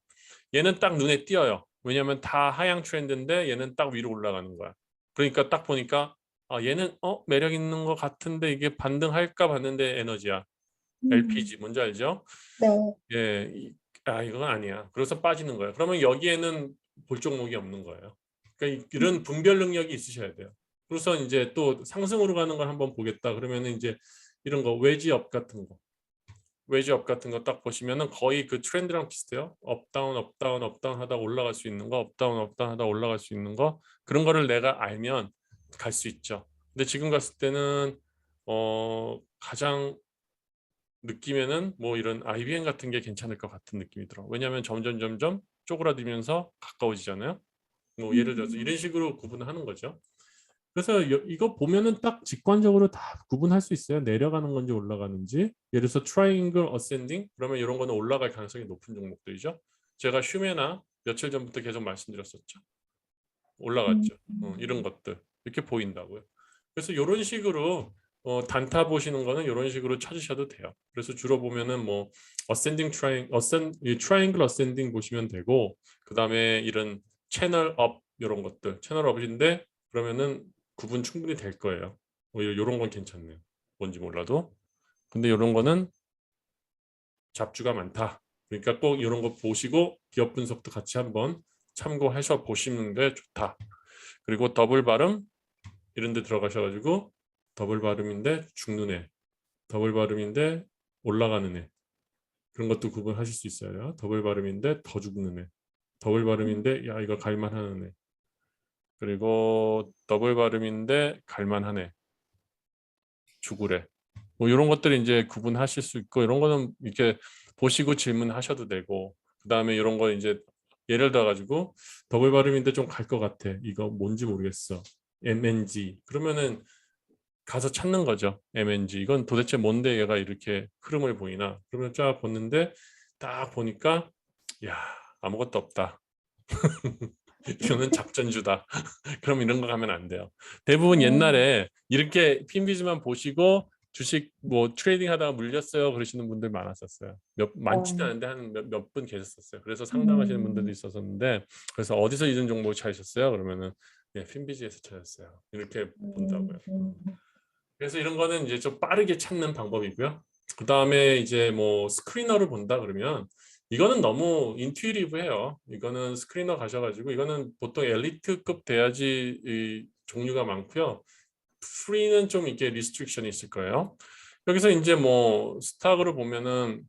얘는 딱 눈에 띄어요. 왜냐하면 다 하향 트렌드인데 얘는 딱 위로 올라가는 거야. 그러니까 딱 보니까 얘는 매력 있는 것 같은데 이게 반등할까 봤는데 에너지야. LPG 뭔지 알죠? 네. 예, 이건 아니야. 그래서 빠지는 거예요. 그러면 여기에는 볼 종목이 없는 거예요. 그러니까 이런 분별 능력이 있으셔야 돼요. 그래서 이제 또 상승으로 가는 걸 한번 보겠다. 그러면은 이제 이런 거 웨지업 같은 거, 웨지업 같은 거 딱 보시면은 거의 그 트렌드랑 비슷해요. 업다운, 업다운, 업다운 하다 올라갈 수 있는 거, 업다운, 업다운 하다 올라갈 수 있는 거, 그런 거를 내가 알면 갈 수 있죠. 근데 지금 갔을 때는 가장 느끼면은 뭐 이런 IBM 같은 게 괜찮을 것 같은 느낌이 들어. 왜냐하면 점점 쪼그라들면서 가까워지잖아요. 뭐 예를 들어서 이런 식으로 구분하는 거죠. 그래서 이거 보면은 딱 직관적으로 다 구분할 수 있어요. 내려가는 건지 올라가는지. 예를 들어서 트라이앵글 어센딩 그러면 이런 거는 올라갈 가능성이 높은 종목들이죠. 제가 슈메나 며칠 전부터 계속 말씀드렸었죠. 올라갔죠. 이런 것들 이렇게 보인다고요. 그래서 이런 식으로 단타 보시는 거는 이런 식으로 찾으셔도 돼요. 그래서 주로 보면은 뭐 어센딩 트라이앵글 어센딩 보시면 되고, 그 다음에 이런 채널 업 이런 것들 채널 업인데 그러면은 구분 충분히 될 거예요. 이런 건 괜찮네요. 뭔지 몰라도. 근데 이런 거는 잡주가 많다. 그러니까 꼭 이런 거 보시고 기업 분석도 같이 한번 참고하셔 보시는 게 좋다. 그리고 더블 발음 이런 데 들어가셔가지고 더블 발음인데 죽는 애, 더블 발음인데 올라가는 애, 그런 것도 구분하실 수 있어요. 더블 발음인데 더 죽는 애, 더블 발음인데 야 이거 갈만하는 애, 그리고 더블 발음인데 갈만하네, 죽으래. 뭐 이런 것들이 이제 구분하실 수 있고, 이런 거는 이렇게 보시고 질문하셔도 되고, 그 다음에 이런 거 이제 예를 들어 가지고 더블 발음인데 좀 갈 것 같아. 이거 뭔지 모르겠어. MNG 그러면은 가서 찾는 거죠. MNG 이건 도대체 뭔데 얘가 이렇게 흐름을 보이나? 그러면 쫙 봤는데 딱 보니까 야 아무것도 없다. 이거는 잡전주다. 그럼 이런 거 가면 안 돼요. 대부분 옛날에 이렇게 핀비즈만 보시고 주식 뭐 트레이딩 하다가 물렸어요 그러시는 분들 많았었어요. 많지는 않은데 한 몇 분 계셨었어요. 그래서 상담하시는 분들도 있었는데, 그래서 어디서 이런 종목 찾으셨어요? 그러면은 핀비즈에서 찾았어요. 이렇게 본다고요. 그래서 이런 거는 이제 좀 빠르게 찾는 방법이고요. 그 다음에 이제 뭐 스크리너를 본다 그러면 이거는 너무 인투이티브해요. 이거는 스크리너 가셔가지고 이거는 보통 엘리트급 돼야지 이 종류가 많고요. 프리는 좀 이렇게 리스트릭션이 있을 거예요. 여기서 이제 뭐 스탁으로 보면은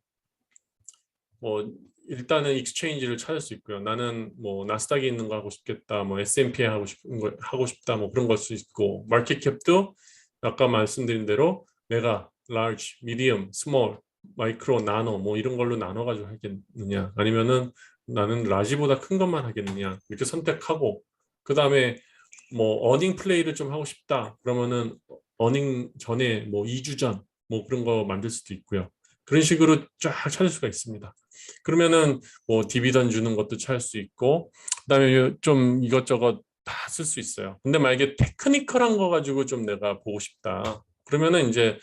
뭐 일단은 익스체인지를 찾을 수 있고요. 나는 뭐 나스닥에 있는 거 하고 싶겠다, 뭐 S&P에 하고 싶은 거 하고 싶다, 뭐 그런 걸 수 있고, 마켓캡도 아까 말씀드린 대로 메가, 라지, 미디엄, 스몰, 마이크로, 나노 뭐 이런 걸로 나눠가지고 하겠느냐, 아니면은 나는 라지보다 큰 것만 하겠느냐 이렇게 선택하고, 그 다음에 뭐 어닝 플레이를 좀 하고 싶다 그러면은 어닝 전에 뭐 2주 전 뭐 그런 거 만들 수도 있고요. 그런 식으로 쫙 찾을 수가 있습니다. 그러면은 뭐 디비던 주는 것도 찾을 수 있고, 그다음에 좀 이것저것 다 쓸 수 있어요. 근데 만약에 테크니컬한 거 가지고 좀 내가 보고 싶다 그러면은 이제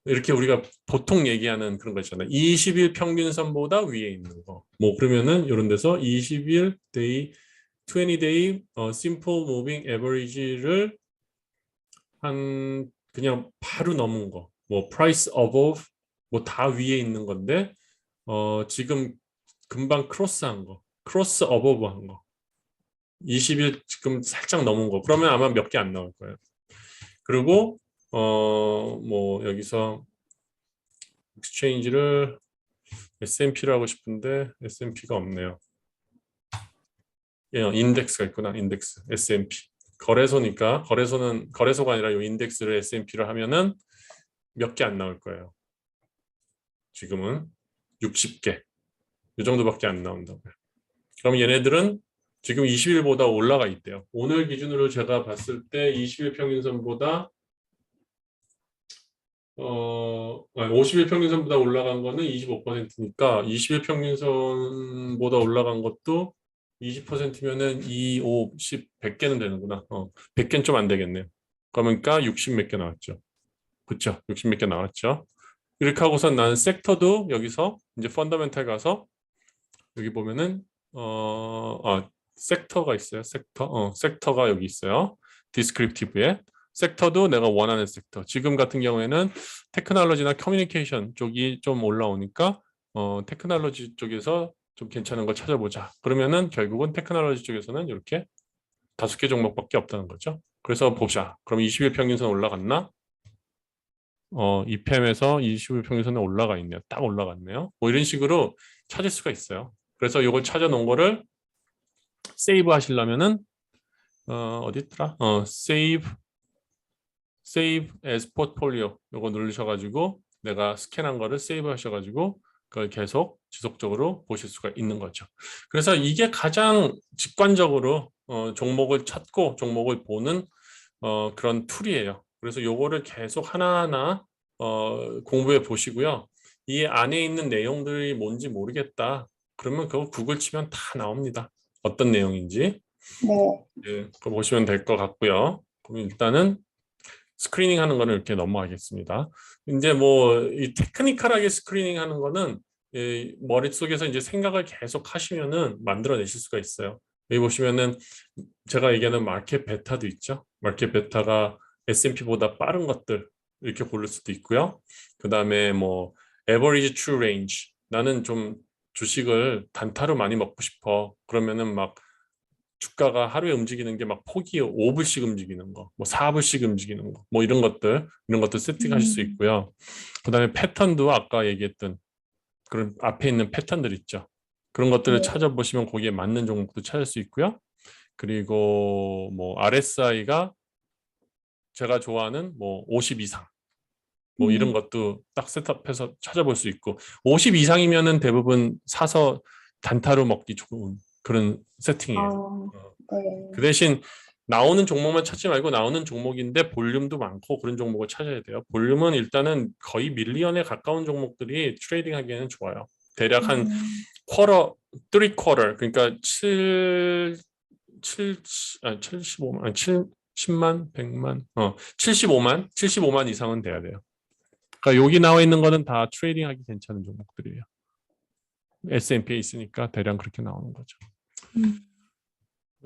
이렇게 우리가 보통 얘기하는 그런 거 있잖아요. 20일 평균선보다 위에 있는 거. 뭐 그러면은 이런 데서 20일 데이 20day simple moving average를 한 그냥 바로 넘은 거. 뭐 price above 뭐 다 위에 있는 건데 지금 금방 크로스한 거, 크로스 어버브한 거, 20일 지금 살짝 넘은 거, 그러면 아마 몇 개 안 나올 거예요. 그리고 뭐 여기서 익스체인지를 S&P를 하고 싶은데 S&P가 없네요. 예, 인덱스가 있구나. 인덱스 S&P. 거래소니까 거래소가 아니라 이 인덱스를 S&P를 하면은 몇 개 안 나올 거예요. 지금은 60개. 이 정도밖에 안 나온다고요. 그럼 얘네들은 지금 20일보다 올라가 있대요. 오늘 기준으로 제가 봤을 때 20일 평균선보다 50일 평균선보다 올라간 거는 25%니까 20일 평균선보다 올라간 것도 20%면은 2, 5, 10, 100개는 되는구나. 100개는 좀 안 되겠네요. 그러니까 60 몇 개 나왔죠. 그렇죠? 60 몇 개 나왔죠. 이렇게 하고서 나는 섹터도 여기서 이제 펀더멘탈 가서 여기 보면은 섹터가 있어요. 섹터가 여기 있어요. 디스크립티브에 섹터도 내가 원하는 섹터. 지금 같은 경우에는 테크놀로지나 커뮤니케이션 쪽이 좀 올라오니까 테크놀로지 쪽에서 좀 괜찮은 걸 찾아보자. 그러면은 결국은 테크놀로지 쪽에서는 이렇게 5개 종목밖에 없다는 거죠. 그래서 보자. 그럼 20일 평균선 올라갔나? EPM에서 20일 평균선에 올라가 있네요. 딱 올라갔네요. 뭐 이런 식으로 찾을 수가 있어요. 그래서 이걸 찾아놓은 거를 세이브 하시려면은 어디 있더라? Save as portfolio 이거 누르셔가지고 내가 스캔한 거를 세이브 하셔가지고 그걸 계속 지속적으로 보실 수가 있는 거죠. 그래서 이게 가장 직관적으로 종목을 찾고 종목을 보는 그런 툴이에요. 그래서 요거를 계속 하나하나 공부해 보시고요. 이 안에 있는 내용들이 뭔지 모르겠다. 그러면 그거 구글 치면 다 나옵니다. 어떤 내용인지. 네. 예, 그거 보시면 될 것 같고요. 그럼 일단은 스크리닝 하는 거는 이렇게 넘어가겠습니다. 이제 뭐 이 테크니컬하게 스크리닝 하는 거는 머릿속에서 이제 생각을 계속 하시면은 만들어내실 수가 있어요. 여기 보시면은 제가 얘기하는 마켓 베타도 있죠. 마켓 베타가 S&P보다 빠른 것들 이렇게 고를 수도 있고요. 그 다음에 뭐 average true range 나는 좀 주식을 단타로 많이 먹고 싶어. 그러면은 막 주가가 하루에 움직이는 게 막 폭이 5불씩 움직이는 거, 뭐 4불씩 움직이는 거, 뭐 이런 것들 세팅하실 수 있고요. 그다음에 패턴도 아까 얘기했던 그런 앞에 있는 패턴들 있죠. 그런 것들을 네. 찾아보시면 거기에 맞는 종목도 찾을 수 있고요. 그리고 뭐 RSI가 제가 좋아하는 뭐 50 이상 뭐 이런 것도 딱 셋업해서 찾아볼 수 있고 50 이상이면은 대부분 사서 단타로 먹기 좋은 그런 세팅이에요. 네. 그 대신 나오는 종목만 찾지 말고 나오는 종목인데 볼륨도 많고 그런 종목을 찾아야 돼요. 볼륨은 일단은 거의 밀리언에 가까운 종목들이 트레이딩 하기에는 좋아요. 대략 한 쿼터, 3쿼터 그러니까 10만, 100만, 75만 이상은 돼야 돼요. 그러니까 여기 나와 있는 거는 다 트레이딩 하기 괜찮은 종목들이에요. S&P에 있으니까 대략 그렇게 나오는 거죠.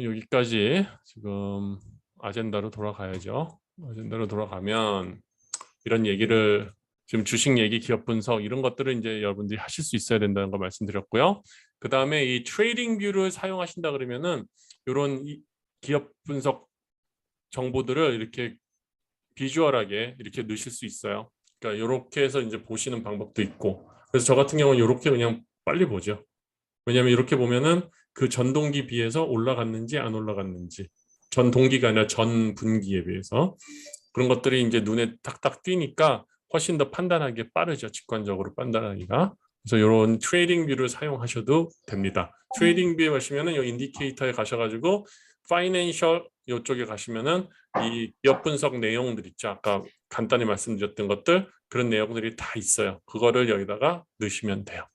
여기까지 지금 아젠다로 돌아가야죠. 아젠다로 돌아가면 이런 얘기를 지금 주식 얘기, 기업 분석 이런 것들을 이제 여러분들이 하실 수 있어야 된다는 걸 말씀드렸고요. 그 다음에 이 트레이딩 뷰를 사용하신다 그러면은 이런 기업 분석 정보들을 이렇게 비주얼하게 이렇게 넣으실 수 있어요. 그러니까 이렇게 해서 이제 보시는 방법도 있고. 그래서 저 같은 경우는 이렇게 그냥 빨리 보죠. 왜냐하면 이렇게 보면은 그 전 동기 비해서 올라갔는지 안 올라갔는지 전 동기가 아니라 전 분기에 비해서 그런 것들이 이제 눈에 탁탁 띄니까 훨씬 더 판단하기 빠르죠. 직관적으로 판단하기가. 그래서 이런 트레이딩 뷰를 사용하셔도 됩니다. 트레이딩 뷰에 가시면은 이 인디케이터에 가셔가지고 파이낸셜 이쪽에 가시면은 이 기업 분석 내용들 있죠. 아까 간단히 말씀드렸던 것들 그런 내용들이 다 있어요. 그거를 여기다가 넣으시면 돼요.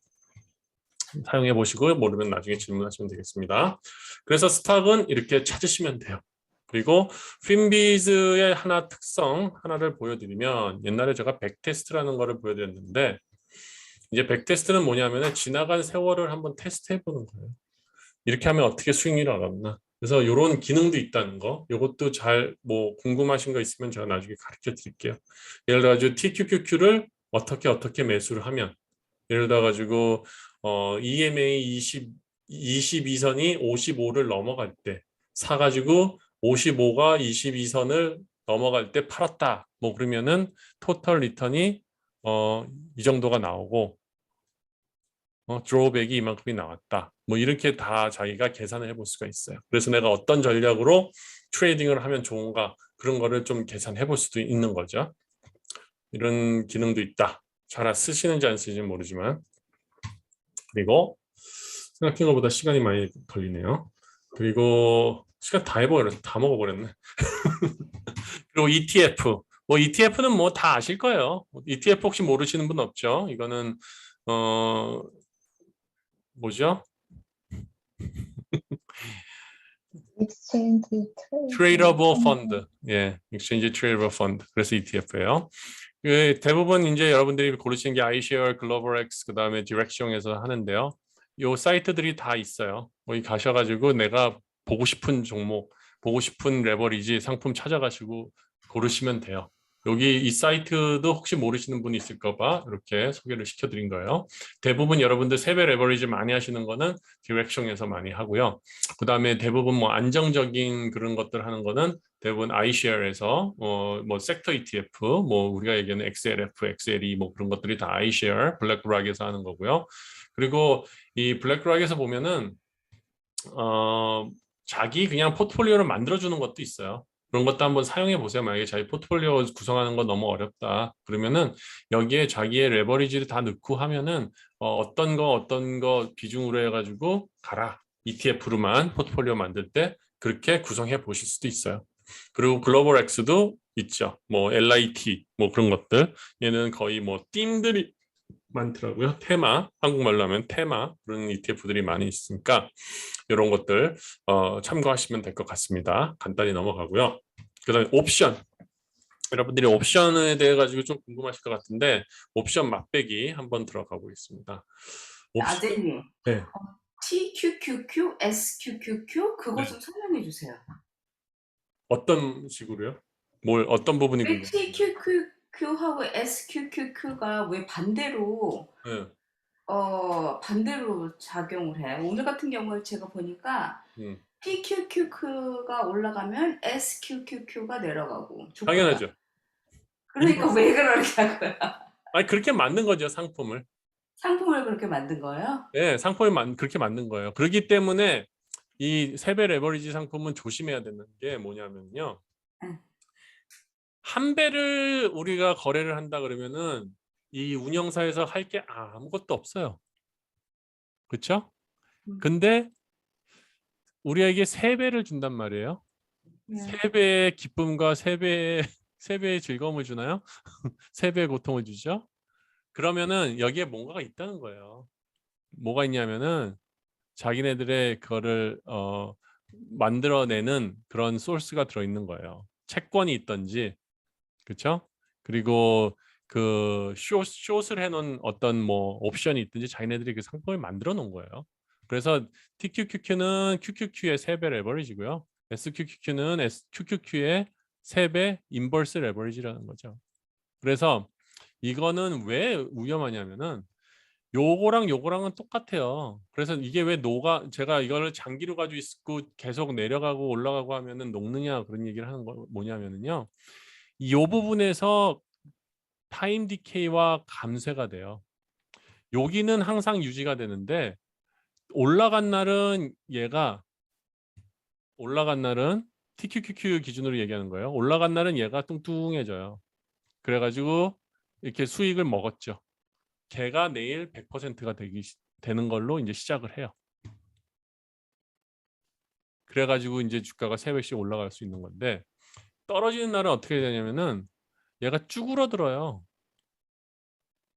사용해 보시고 모르면 나중에 질문하시면 되겠습니다. 그래서 스탁은 이렇게 찾으시면 돼요. 그리고 핀비즈의 특성 하나를 보여드리면 옛날에 제가 백테스트라는 거를 보여드렸는데 이제 백테스트는 뭐냐면 지나간 세월을 한번 테스트해 보는 거예요. 이렇게 하면 어떻게 수익률을 알았나. 그래서 이런 기능도 있다는 거 이것도 잘 뭐 궁금하신 거 있으면 제가 나중에 가르쳐 드릴게요. 예를 들어 TQQQ를 어떻게 매수를 하면 예를 들어 가지고 EMA 22선이 55를 넘어갈 때 사가지고 55가 22선을 넘어갈 때 팔았다. 뭐 그러면은 토탈 리턴이 이 정도가 나오고 드로백이 이만큼이 나왔다. 뭐 이렇게 다 자기가 계산을 해볼 수가 있어요. 그래서 내가 어떤 전략으로 트레이딩을 하면 좋은가 그런 거를 좀 계산해 볼 수도 있는 거죠. 이런 기능도 있다. 잘 쓰시는지 안 쓰시는지 모르지만. 그리고 생각한 것보다 시간이 많이 걸리네요. 그리고 시간 다 해버렸어. 다 먹어버렸네. 그리고 ETF. 뭐 ETF는 뭐 다 아실 거예요. ETF 혹시 모르시는 분 없죠? 이거는 뭐죠? 익스체인지 트레이더블 펀드. 예, 익스체인지 트레이더블 펀드. 그래서 ETF예요. 대부분 이제 여러분들이 고르시는 게 iShare, GlobalX, 그다음에 디렉션에서 하는데요. 요 사이트들이 다 있어요. 거기 가셔가지고 내가 보고 싶은 종목, 보고 싶은 레버리지 상품 찾아가시고 고르시면 돼요. 여기 이 사이트도 혹시 모르시는 분이 있을까 봐 이렇게 소개를 시켜드린 거예요. 대부분 여러분들 세배 레버리지 많이 하시는 거는 디렉션에서 많이 하고요. 그 다음에 대부분 뭐 안정적인 그런 것들 하는 거는 대부분 iShare에서 뭐 섹터 ETF, 뭐 우리가 얘기하는 XLF, XLE 뭐 그런 것들이 다 iShare, 블랙락에서 하는 거고요. 그리고 이 블랙락에서 보면은 자기 그냥 포트폴리오를 만들어주는 것도 있어요. 그런 것도 한번 사용해 보세요. 만약에 자기 포트폴리오 구성하는 거 너무 어렵다. 그러면은 여기에 자기의 레버리지를 다 넣고 하면은 어떤 거 비중으로 해가지고 가라. ETF로만 포트폴리오 만들 때 그렇게 구성해 보실 수도 있어요. 그리고 글로벌 X도 있죠. 뭐 LIT 뭐 그런 것들. 얘는 거의 뭐 띠들이 많더라고요. 테마, 한국말로 하면 테마 그런 ETF들이 많이 있으니까 이런 것들 참고하시면 될 것 같습니다. 간단히 넘어가고요. 그다음에 옵션. 여러분들이 옵션에 대해 가지고 좀 궁금하실 것 같은데 옵션 맛배기 한번 들어가 보겠습니다. 옵션. 아재님, 네. TQQQ, SQQQ 그거 네. 좀 설명해 주세요. 어떤 식으로요? 어떤 부분이 왜 궁금해요? TQQQ하고 SQQQ가 왜 반대로 네. 반대로 작용을 해? 오늘 같은 경우에 제가 보니까 TQQQ가 올라가면 SQQQ가 내려가고 주가가. 당연하죠. 그러니까 왜 그러냐고요. 아니 그렇게 만든 거죠, 상품을. 상품을 그렇게 만든 거예요? 네, 상품을 그렇게 만든 거예요. 그렇기 때문에 이 세배 레버리지 상품은 조심해야 되는 게 뭐냐면요. 응. 한 배를 우리가 거래를 한다 그러면은 이 운영사에서 할 게 아무것도 없어요. 그렇죠? 근데 우리에게 세 배를 준단 말이에요. 세 배의 기쁨과 세 배의 즐거움을 주나요? 세 배의 고통을 주죠. 그러면은 여기에 뭔가가 있다는 거예요. 뭐가 있냐면은 자기네들의 그거를 만들어내는 그런 소스가 들어있는 거예요. 채권이 있든지, 그렇죠? 그리고 그 숏을 해놓은 어떤 뭐 옵션이 있든지 자기네들이 그 상품을 만들어 놓은 거예요. 그래서 TQQQ는 QQQ의 3배 레버리지고요. SQQQ는 QQQ의 3배 인버스 레버리지라는 거죠. 그래서 이거는 왜 위험하냐면은 요거랑 요거랑은 똑같아요. 그래서 이게 왜 제가 이거를 장기로 가지고 있고 계속 내려가고 올라가고 하면은 녹느냐 그런 얘기를 하는 거 뭐냐면은요. 이 부분에서 타임 디케이와 감쇄가 돼요. 여기는 항상 유지가 되는데 올라간 날은 TQQQ 기준으로 얘기하는 거예요. 올라간 날은 얘가 뚱뚱해져요. 그래가지고 이렇게 수익을 먹었죠. 걔가 내일 100%가 되는 걸로 이제 시작을 해요. 그래가지고 이제 주가가 3배씩 올라갈 수 있는 건데 떨어지는 날은 어떻게 되냐면은 얘가 쭈그러들어요.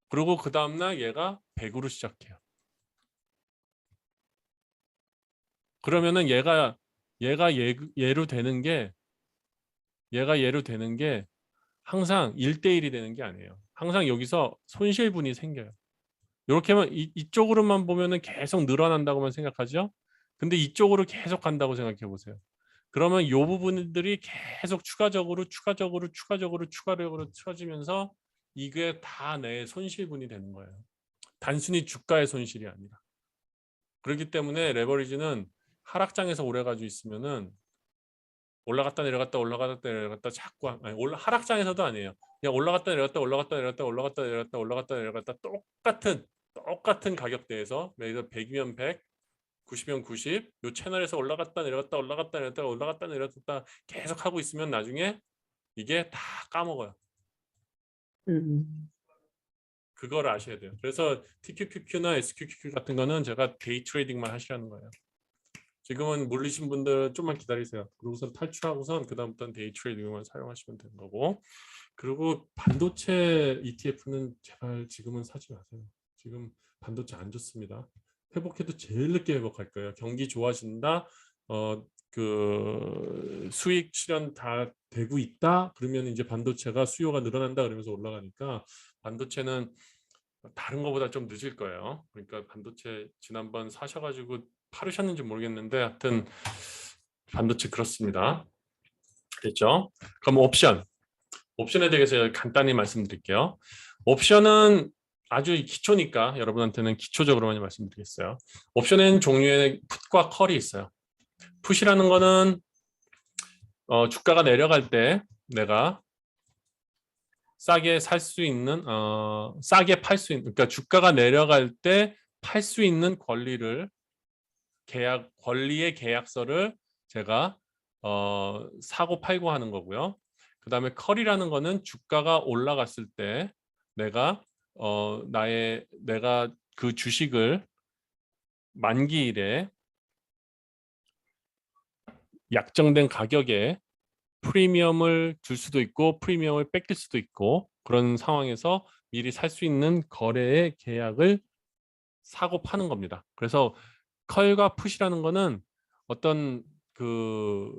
그리고 그 다음날 얘가 100으로 시작해요. 그러면은 얘가 예로 되는 게 항상 1대1이 되는 게 아니에요. 항상 여기서 손실분이 생겨요. 이렇게만 이쪽으로만 보면은 계속 늘어난다고만 생각하죠. 근데 이쪽으로 계속 간다고 생각해 보세요. 그러면 이 부분들이 계속 추가적으로 쳐지면서 이게 다 내 손실분이 되는 거예요. 단순히 주가의 손실이 아니라. 그렇기 때문에 레버리지는 하락장에서 오래 가지고 있으면은 올라갔다 내려갔다 올라갔다 내려갔다 자꾸 아니, 하락장에서도 아니에요. 그냥 올라갔다 내려갔다 올라갔다 내려갔다 올라갔다 내려갔다 올라갔다 내려갔다 똑같은 가격대에서 매일 100이면 100, 90이면 90, 요 채널에서 올라갔다 내려갔다 올라갔다 내려갔다 올라갔다 내려갔다 계속 하고 있으면 나중에 이게 다 까먹어요. 그걸 아셔야 돼요. 그래서 TQQQ나 SQQQ 같은 거는 제가 데이 트레이딩만 하시라는 거예요. 지금은 물리신 분들 좀만 기다리세요. 그러고선 탈출하고선 그 다음부터는 데이 트레이딩만 사용하시면 되는 거고. 그리고 반도체 ETF는 제발 지금은 사지 마세요. 지금 반도체 안 좋습니다. 회복해도 제일 늦게 회복할 거예요. 경기 좋아진다. 그 수익 실현 다 되고 있다. 그러면 이제 반도체가 수요가 늘어난다 그러면서 올라가니까 반도체는 다른 것보다 좀 늦을 거예요. 그러니까 반도체 지난번 사셔가지고 팔으셨는지 모르겠는데 하여튼 반도체 그렇습니다. 됐죠? 그럼 옵션에 대해서 간단히 말씀드릴게요. 옵션은 아주 기초니까 여러분한테는 기초적으로만 말씀드리겠어요. 옵션에는 종류의 풋과 컬이 있어요. 풋이라는 거는 주가가 내려갈 때 내가 싸게 살 수 있는 싸게 팔 수 있는, 그러니까 주가가 내려갈 때 팔 수 있는 권리의 계약서를 제가 사고 팔고 하는 거고요. 그 다음에 컬이라는 거는 주가가 올라갔을 때 내가 그 주식을 만기일에 약정된 가격에 프리미엄을 줄 수도 있고 프리미엄을 뺏길 수도 있고 그런 상황에서 미리 살 수 있는 거래의 계약을 사고 파는 겁니다. 그래서 컬과 풋이라는 거는 어떤 그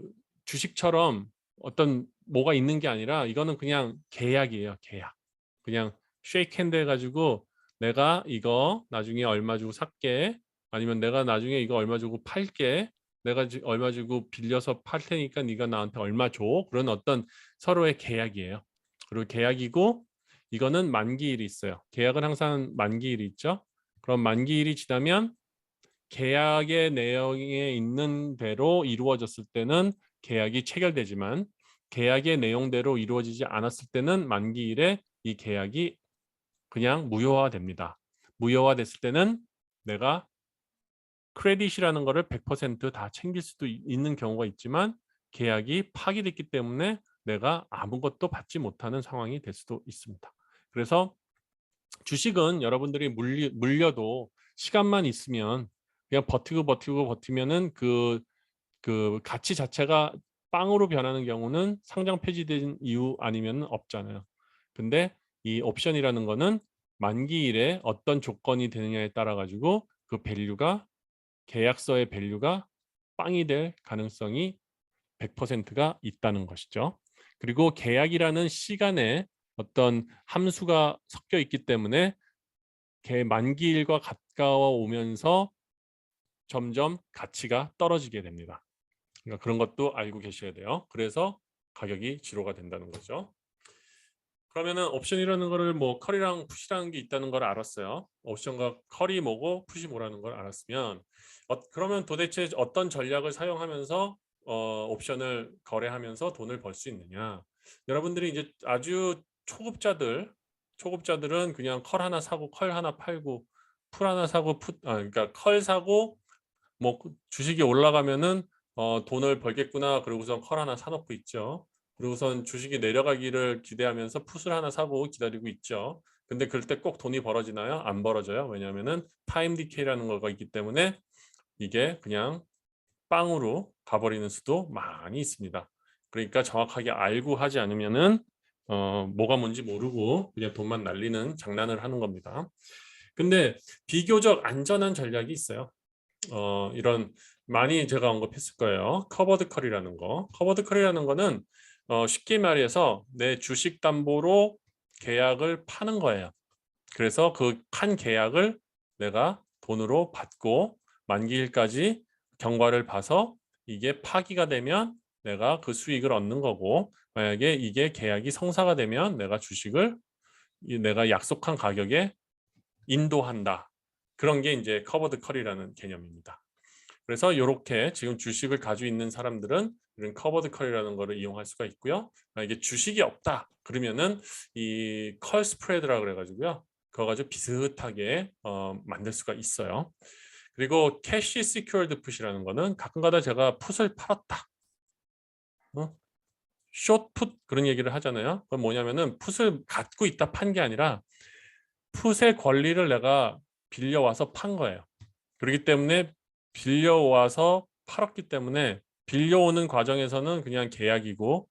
주식처럼 어떤 뭐가 있는 게 아니라 이거는 그냥 계약이에요. 계약. 그냥 쉐이크 핸드 해가지고 내가 이거 나중에 얼마 주고 살게, 아니면 내가 나중에 이거 얼마 주고 팔게, 내가 얼마 주고 빌려서 팔 테니까 네가 나한테 얼마 줘. 그런 어떤 서로의 계약이에요. 그리고 계약이고 이거는 만기일이 있어요. 계약은 항상 만기일이 있죠. 그럼 만기일이 지나면 계약의 내용에 있는 대로 이루어졌을 때는 계약이 체결되지만 계약의 내용대로 이루어지지 않았을 때는 만기일에 이 계약이 그냥 무효화됩니다. 무효화됐을 때는 내가 크레딧이라는 거를 100% 챙길 수도 있는 경우가 있지만 계약이 파기됐기 때문에 내가 아무것도 받지 못하는 상황이 될 수도 있습니다. 그래서 주식은 여러분들이 물려도 시간만 있으면 그냥 버티면은 그 가치 자체가 빵으로 변하는 경우는 상장 폐지된 이유 아니면 없잖아요. 근데 이 옵션이라는 거는 만기일에 어떤 조건이 되느냐에 따라 가지고 그 밸류가 계약서의 밸류가 빵이 될 가능성이 100%가 있다는 것이죠. 그리고 계약이라는 시간에 어떤 함수가 섞여 있기 때문에 만기일과 가까워 오면서 점점 가치가 떨어지게 됩니다. 그러니까 그런 것도 알고 계셔야 돼요. 그래서 가격이 지로가 된다는 거죠. 그러면은 옵션이라는 거를 뭐 컬이랑 풋이라는 게 있다는 걸 알았어요. 옵션과 컬이 뭐고 풋이 뭐라는 걸 알았으면 그러면 도대체 어떤 전략을 사용하면서 옵션을 거래하면서 돈을 벌 수 있느냐? 여러분들이 이제 아주 초급자들은 그냥 컬 하나 사고 컬 하나 팔고 풋 하나 사고 그러니까 컬 사고 뭐 주식이 올라가면은 돈을 벌겠구나 그러고선 컬 하나 사놓고 있죠. 그리고선 주식이 내려가기를 기대하면서 풋을 하나 사고 기다리고 있죠. 근데 그럴 때 꼭 돈이 벌어지나요? 안 벌어져요. 왜냐하면은 타임 디케이라는 거가 있기 때문에 이게 그냥 빵으로 가버리는 수도 많이 있습니다. 그러니까 정확하게 알고 하지 않으면은 뭐가 뭔지 모르고 그냥 돈만 날리는 장난을 하는 겁니다. 근데 비교적 안전한 전략이 있어요. 이런 많이 제가 언급했을 거예요. 커버드 컬이라는 거. 커버드 컬이라는 거는 쉽게 말해서 내 주식 담보로 계약을 파는 거예요. 그래서 그 판 계약을 내가 돈으로 받고 만기일까지 경과를 봐서 이게 파기가 되면 내가 그 수익을 얻는 거고, 만약에 이게 계약이 성사가 되면 내가 주식을 내가 약속한 가격에 인도한다. 그런 게 이제 커버드 컬이라는 개념입니다. 그래서 이렇게 지금 주식을 가지고 있는 사람들은 이런 커버드 컬이라는 거를 이용할 수가 있고요. 이게 주식이 없다 그러면은 이 컬 스프레드라고 그래가지고요. 그거 가지고 비슷하게 만들 수가 있어요. 그리고 캐시 시큐어드 풋이라는 거는 가끔가다 제가 풋을 팔았다. 숏풋 그런 얘기를 하잖아요. 그건 뭐냐면은 풋을 갖고 있다 판 게 아니라 풋의 권리를 내가 빌려와서 판 거예요. 그렇기 때문에 빌려와서 팔았기 때문에 빌려오는 과정에서는 그냥 계약이고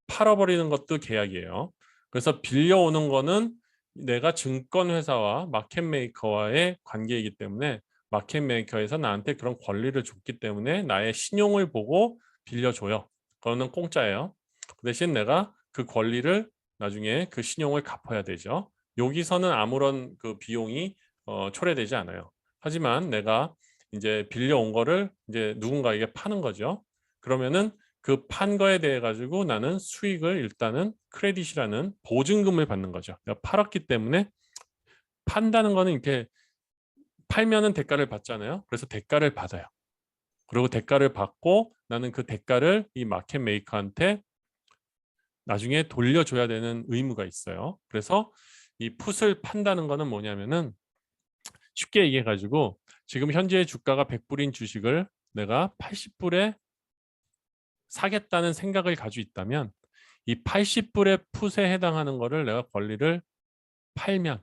팔아버리는 것도 계약이에요. 그래서 빌려오는 거는 내가 증권회사와 마켓메이커와의 관계이기 때문에 마켓메이커에서 나한테 그런 권리를 줬기 때문에 나의 신용을 보고 빌려줘요. 그거는 공짜예요. 그 대신 내가 그 권리를 나중에 그 신용을 갚아야 되죠. 여기서는 아무런 그 비용이 초래되지 않아요. 하지만 내가 이제 빌려온 거를 이제 누군가에게 파는 거죠. 그러면은 그 판 거에 대해 가지고 나는 수익을 일단은 크레딧이라는 보증금을 받는 거죠. 내가 팔았기 때문에 판다는 거는 이렇게 팔면은 대가를 받잖아요. 그래서 대가를 받아요. 그리고 대가를 받고 나는 그 대가를 이 마켓 메이커한테 나중에 돌려줘야 되는 의무가 있어요. 그래서 이 풋을 판다는 거는 뭐냐면은 쉽게 얘기해 가지고 지금 현재 주가가 100불인 주식을 내가 80불에 사겠다는 생각을 가지고 있다면 이 80불의 풋에 해당하는 거를 내가 권리를 팔면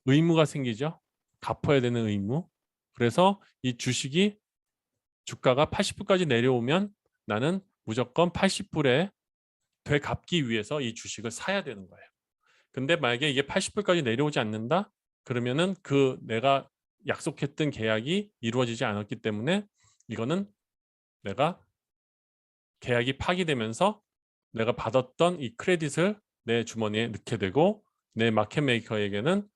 의무가 생기죠. 갚아야 되는 의무. 그래서 이 주식이 주가가 80불까지 내려오면 나는 무조건 80불에 되갚기 위해서 이 주식을 사야 되는 거예요. 근데 만약에 이게 80불까지 내려오지 않는다? 그러면은 그 내가 약속했던 계약이 이루어지지 않았기 때문에 이거는 내가 계약이 파기되면서 내가 받았던 이 크레딧을 내 주머니에 넣게 되고 내 마켓 메이커에게는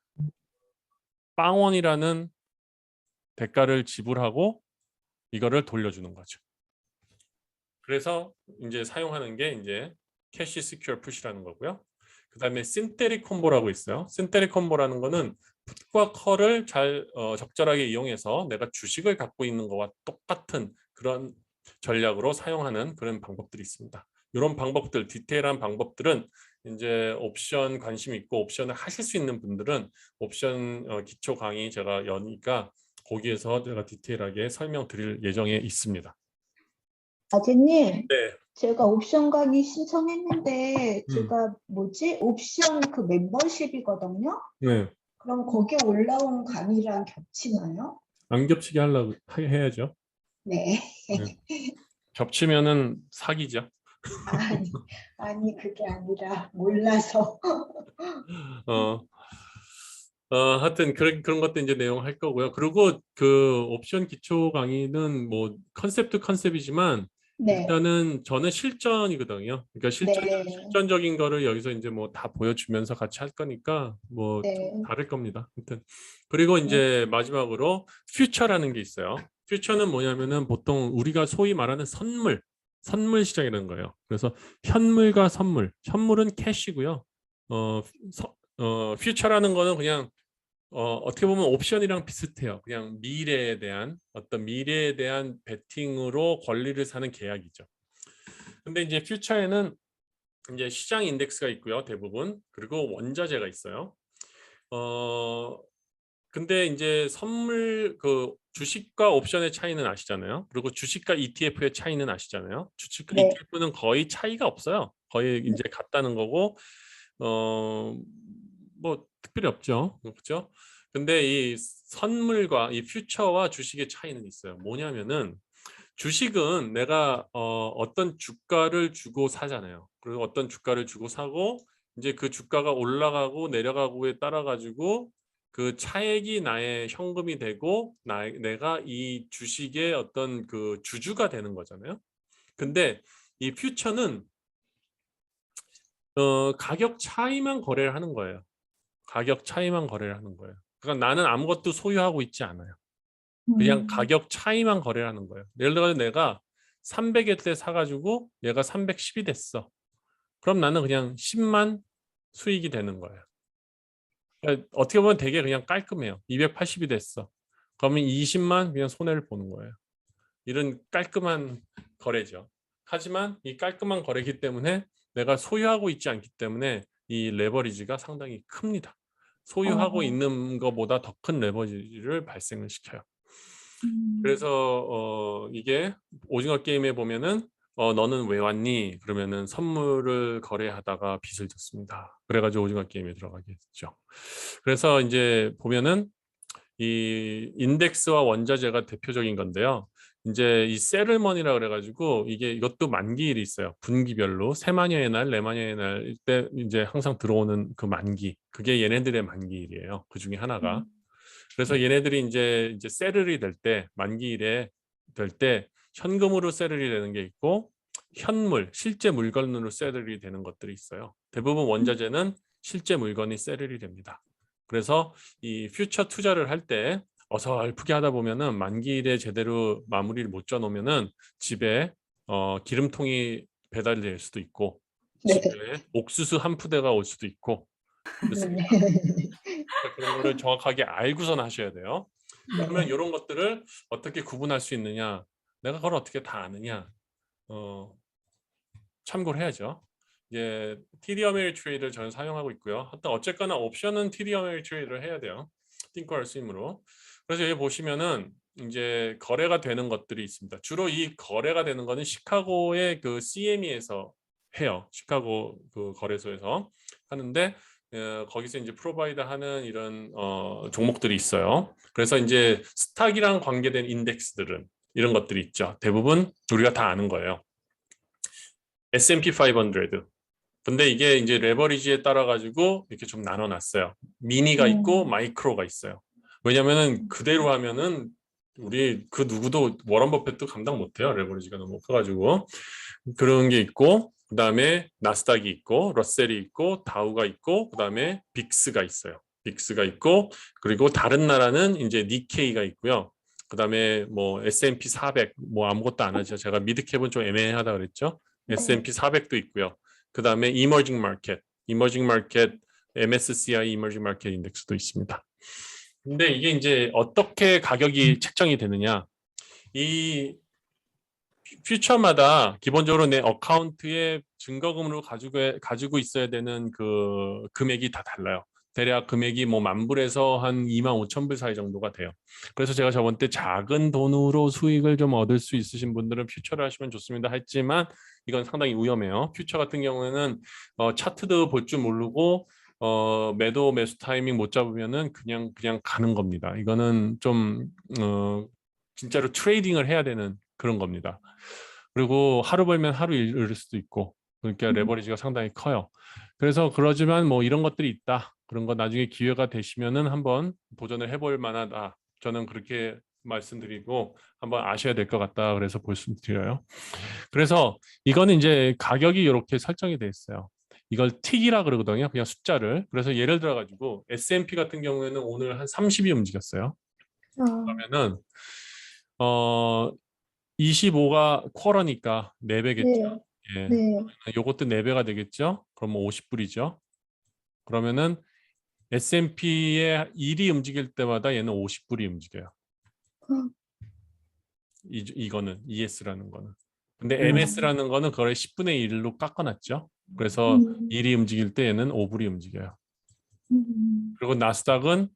빵원이라는 대가를 지불하고 이거를 돌려주는 거죠. 그래서 이제 사용하는 게 이제 캐시 시큐어 풋이라는 거고요. 그다음에 신테릭 콤보라고 있어요. 신테릭 콤보라는 거는 풋과 컬을 잘 적절하게 이용해서 내가 주식을 갖고 있는 것과 똑같은 그런 전략으로 사용하는 그런 방법들이 있습니다. 이런 방법들, 디테일한 방법들은 이제 옵션 관심 있고 옵션을 하실 수 있는 분들은 옵션 기초 강의 제가 여니까 거기에서 제가 디테일하게 설명드릴 예정에 있습니다. 아재님, 네. 제가 옵션 강의 신청했는데 음. 제가 옵션 그 멤버십이거든요. 네. 그럼 거기에 올라온 강의랑 겹치나요? 안 겹치게 하려고 해야죠. 네. 겹치면은 사기죠. 아니 그게 아니라 몰라서. 하여튼 그런 것도 이제 내용 할 거고요. 그리고 그 옵션 기초 강의는 뭐 컨셉이지만 네. 일단은 저는 실전이거든요. 그러니까 네. 실전적인 거를 여기서 이제 뭐 다 보여주면서 같이 할 거니까 뭐 네. 다를 겁니다. 아무튼 그리고 이제 마지막으로 퓨처라는 게 있어요. 퓨처는 뭐냐면은 보통 우리가 소위 말하는 선물 시장이라는 거예요. 그래서 현물과 현물은 캐시고요. 퓨처라는 거는 그냥 어떻게 보면 옵션이랑 비슷해요. 그냥 미래에 대한 베팅으로 권리를 사는 계약이죠. 근데 이제 퓨처에는 이제 시장 인덱스가 있고요, 대부분. 그리고 원자재가 있어요. 근데 이제 주식과 옵션의 차이는 아시잖아요. 그리고 주식과 ETF의 차이는 아시잖아요. 주식과 네. ETF는 거의 차이가 없어요. 거의 이제 같다는 거고, 뭐 특별히 없죠. 그렇죠? 근데 이 선물과 이 퓨처와 주식의 차이는 있어요. 뭐냐면은 주식은 내가 어떤 주가를 주고 사잖아요. 그리고 어떤 주가를 주고 사고 이제 그 주가가 올라가고 내려가고에 따라 가지고 그 차액이 나의 현금이 되고 내가 이 주식의 어떤 그 주주가 되는 거잖아요. 근데 이 퓨처는 가격 차이만 거래를 하는 거예요. 가격 차이만 거래를 하는 거예요. 그러니까 나는 아무것도 소유하고 있지 않아요. 그냥 가격 차이만 거래를 하는 거예요. 예를 들어 내가 300에 때 사가지고 얘가 310이 됐어. 그럼 나는 그냥 10만 수익이 되는 거예요. 그러니까 어떻게 보면 되게 그냥 깔끔해요. 280이 됐어. 그러면 20만 그냥 손해를 보는 거예요. 이런 깔끔한 거래죠. 하지만 이 깔끔한 거래이기 때문에 내가 소유하고 있지 않기 때문에 이 레버리지가 상당히 큽니다. 소유하고 있는 것보다 더 큰 레버리지를 발생을 시켜요. 그래서 이게 오징어 게임에 보면은 너는 왜 왔니? 그러면은 선물을 거래하다가 빚을 졌습니다. 그래가지고 오징어 게임에 들어가게 됐죠. 그래서 이제 보면은 이 인덱스와 원자재가 대표적인 건데요. 이제 이 세틀먼이라 그래가지고 이것도 만기일이 있어요. 분기별로 세마녀의 날, 네마녀의 날 때 이제 항상 들어오는 그 만기. 그게 얘네들의 만기일이에요. 그 중에 하나가. 그래서 얘네들이 이제 세틀이 될 때 만기일에 될 때 현금으로 세틀이 되는 게 있고 현물, 실제 물건으로 세틀이 되는 것들이 있어요. 대부분 원자재는 실제 물건이 세틀이 됩니다. 그래서 이 퓨처 투자를 할 때 어설프게 하다 보면은 만기일에 제대로 마무리를 못 쪄놓으면은 집에 기름통이 배달될 수도 있고 네. 집에 옥수수 한 푸대가 올 수도 있고 그렇습니다. 그런 거를 정확하게 알고선 하셔야 돼요. 그러면 이런 것들을 어떻게 구분할 수 있느냐? 내가 그걸 어떻게 다 아느냐? 참고를 해야죠. 이제 TD 어메리트레이드를 저는 사용하고 있고요. 하여튼 어쨌거나 옵션은 TD 어메리트레이드를 해야 돼요. 띵커 알스임으로. 그래서 여기 보시면은 이제 거래가 되는 것들이 있습니다. 주로 이 거래가 되는 거는 시카고의 그 CME에서 해요. 시카고 그 거래소에서 하는데 거기서 이제 프로바이더 하는 이런 종목들이 있어요. 그래서 이제 스탁이랑 관계된 인덱스들은 이런 것들이 있죠. 대부분 우리가 다 아는 거예요. S&P 500. 근데 이게 이제 레버리지에 따라 가지고 이렇게 좀 나눠놨어요. 미니가 있고 마이크로가 있어요. 왜냐면은 그대로 하면은 우리 그 누구도 워런 버핏도 감당 못해요. 레버리지가 너무 커가지고 그런 게 있고 그다음에 나스닥이 있고 러셀이 있고 다우가 있고 그다음에 빅스가 있어요. 빅스가 있고 그리고 다른 나라는 이제 니케이가 있고요. 그다음에 뭐 S&P 400 뭐 아무것도 안 하죠. 제가 미드캡은 좀 애매하다 그랬죠. S&P 400도 있고요. 그다음에 이머징 마켓 MSCI 이머징 마켓 인덱스도 있습니다. 근데 이게 이제 어떻게 가격이 책정이 되느냐? 이 퓨처마다 기본적으로 내 어카운트에 증거금으로 가지고 있어야 되는 그 금액이 다 달라요. 대략 금액이 뭐 10,000불에서 한 25,000불 사이 정도가 돼요. 그래서 제가 저번 때 작은 돈으로 수익을 좀 얻을 수 있으신 분들은 퓨처를 하시면 좋습니다 했지만 이건 상당히 위험해요. 퓨처 같은 경우에는 차트도 볼 줄 모르고 매수 타이밍 못 잡으면은 그냥 가는 겁니다. 이거는 좀 진짜로 트레이딩을 해야 되는 그런 겁니다. 그리고 하루 벌면 하루 잃을 수도 있고 그러니까 레버리지가 상당히 커요. 그래서 그러지만 뭐 이런 것들이 있다. 그런 거 나중에 기회가 되시면은 한번 도전을 해볼 만하다. 저는 그렇게 말씀드리고 한번 아셔야 될 것 같다. 그래서 말씀드려요. 그래서 이거는 이제 가격이 이렇게 설정이 돼 있어요. 이걸 틱이라 그러거든요. 그냥 숫자를. 그래서 예를 들어 가지고 S&P 같은 경우에는 오늘 한 30이 움직였어요. 그러면은 25가 쿼러니까 4배겠죠. 예. 요것도 4배가 되겠죠. 그럼 50불이죠. 그러면은 S&P의 1이 움직일 때마다 얘는 50불이 움직여요. 이거는 ES라는 거는. 근데 MS라는 거는 그걸 10분의 1로 깎아놨죠. 그래서 1이 움직일 때 얘는 5불이 움직여요. 그리고 나스닥은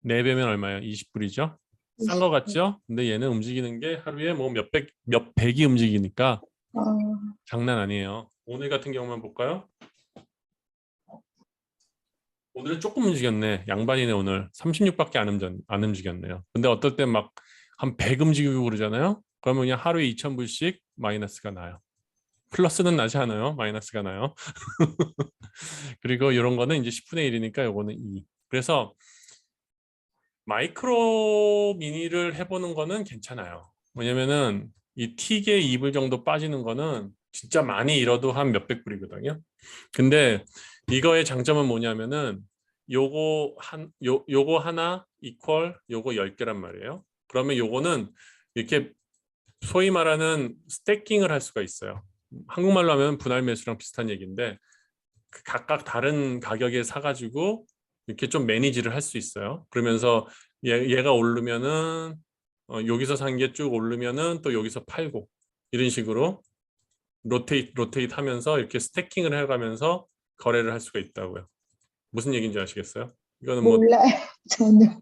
4배면 얼마예요? 20불이죠. 싼 거 같죠? 근데 얘는 움직이는 게 하루에 뭐 몇백이 움직이니까 장난 아니에요. 오늘 같은 경우만 볼까요? 오늘은 조금 움직였네. 양반이네 오늘. 36밖에 안 움직였네요. 근데 어떨 땐 막 한 100 움직이고 그러잖아요. 그러면 그냥 하루에 2,000불씩 마이너스가 나요. 플러스는 나지 않아요. 마이너스가 나요. 그리고 이런 거는 이제 10분의 1이니까 요거는 2. 그래서 마이크로 미니를 해보는 거는 괜찮아요. 왜냐면은 이 틱에 2불 정도 빠지는 거는 진짜 많이 잃어도 한 몇백 불이거든요. 근데 이거의 장점은 뭐냐면은 요거 하나 이퀄 요거 10개란 말이에요. 그러면 요거는 이렇게 소위 말하는 스태킹을 할 수가 있어요. 한국말로 하면 분할 매수랑 비슷한 얘기인데 각각 다른 가격에 사가지고 이렇게 좀 매니지를 할 수 있어요. 그러면서 얘가 오르면은 여기서 산 게 쭉 오르면은 또 여기서 팔고 이런 식으로 로테이트 하면서 이렇게 스태킹을 해가면서 거래를 할 수가 있다고요. 무슨 얘기인지 아시겠어요? 이거는 뭐 몰라요. 저는.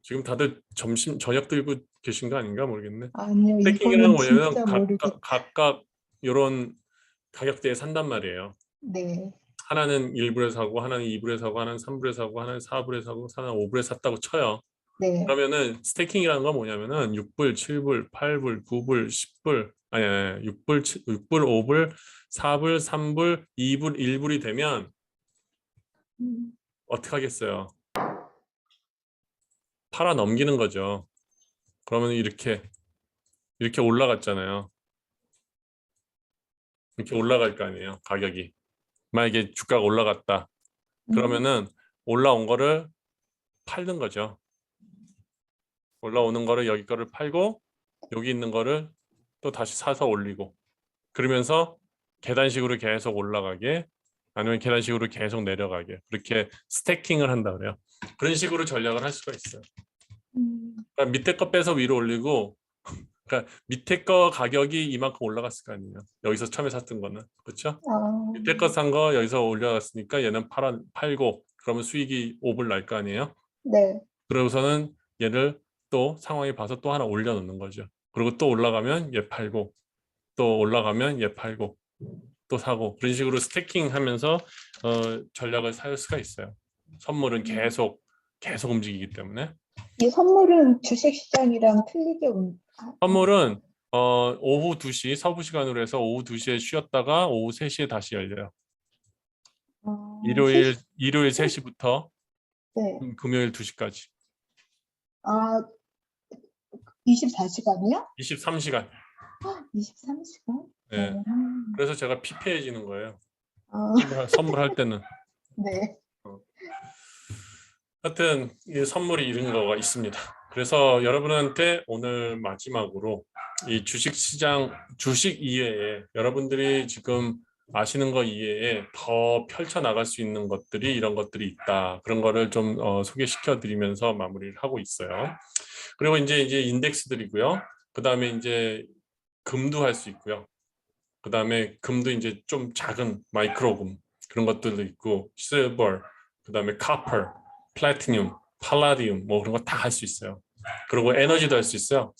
지금 다들 저녁 들고 계신 거 아닌가 모르겠네. 아니요. 스태킹이라는 이거는 뭐냐면 진짜 모르겠어요. 각각 이런 가격대에 산단 말이에요. 네. 하나는 1불에 사고, 하나는 2불에 사고, 하나는 3불에 사고, 하나는 4불에 사고, 하나는 5불에 샀다고 쳐요. 네. 그러면은 스태킹이라는 건 뭐냐면은 6불, 7불, 8불, 9불, 10불, 아니 6불, 6불, 5불, 4불, 3불, 2불, 1불이 되면 어떻게 하겠어요? 팔아 넘기는 거죠. 그러면 이렇게 올라갔잖아요. 이렇게 올라갈 거 아니에요, 가격이. 만약에 주가가 올라갔다. 그러면은 올라온 거를 팔는 거죠. 올라오는 거를 여기 거를 팔고 여기 있는 거를 또 다시 사서 올리고 그러면서 계단식으로 계속 올라가게 아니면 계단식으로 계속 내려가게 그렇게 스태킹을 한다 그래요. 그런 식으로 전략을 할 수가 있어요. 그러니까 밑에 거 빼서 위로 올리고 그러니까 밑에 거 가격이 이만큼 올라갔을 거 아니에요. 여기서 처음에 샀던 거는 그렇죠? 밑에 거 산 거 여기서 올라갔으니까 얘는 팔고 그러면 수익이 5불 날 거 아니에요. 네. 그러고서는 얘를 또 상황이 봐서 또 하나 올려놓는 거죠. 그리고 또 올라가면 얘 팔고 또 올라가면 얘 팔고 또 사고 그런 식으로 스태킹하면서 전략을 살 수가 있어요. 선물은 계속 움직이기 때문에. 이 선물은 주식시장이랑 틀리게 선물은 오후 2시 서부 시간으로 해서 오후 2시에 쉬었다가 오후 3시에 다시 열려요. 일요일 3시부터 네. 금요일 2시까지. 24시간이요? 23시간. 23시간? 네. 그래서 제가 피폐해지는 거예요. 아, 선물할 때는. 네. 하여튼 이 선물이 이런 거가 있습니다. 그래서 여러분한테 오늘 마지막으로 이 주식시장 주식 이외에 여러분들이 지금 아시는 거 이외에 더 펼쳐나갈 수 있는 것들이 이런 것들이 있다. 그런 거를 좀 소개시켜 드리면서 마무리를 하고 있어요. 그리고 이제 인덱스들이고요. 그 다음에 이제 금도 할 수 있고요. 그 다음에 금도 이제 좀 작은 마이크로금 그런 것들도 있고 실버, 그 다음에 카퍼, 플래티늄, 팔라디움 뭐 그런 거 다 할 수 있어요. 그리고 에너지도 할 수 있어요.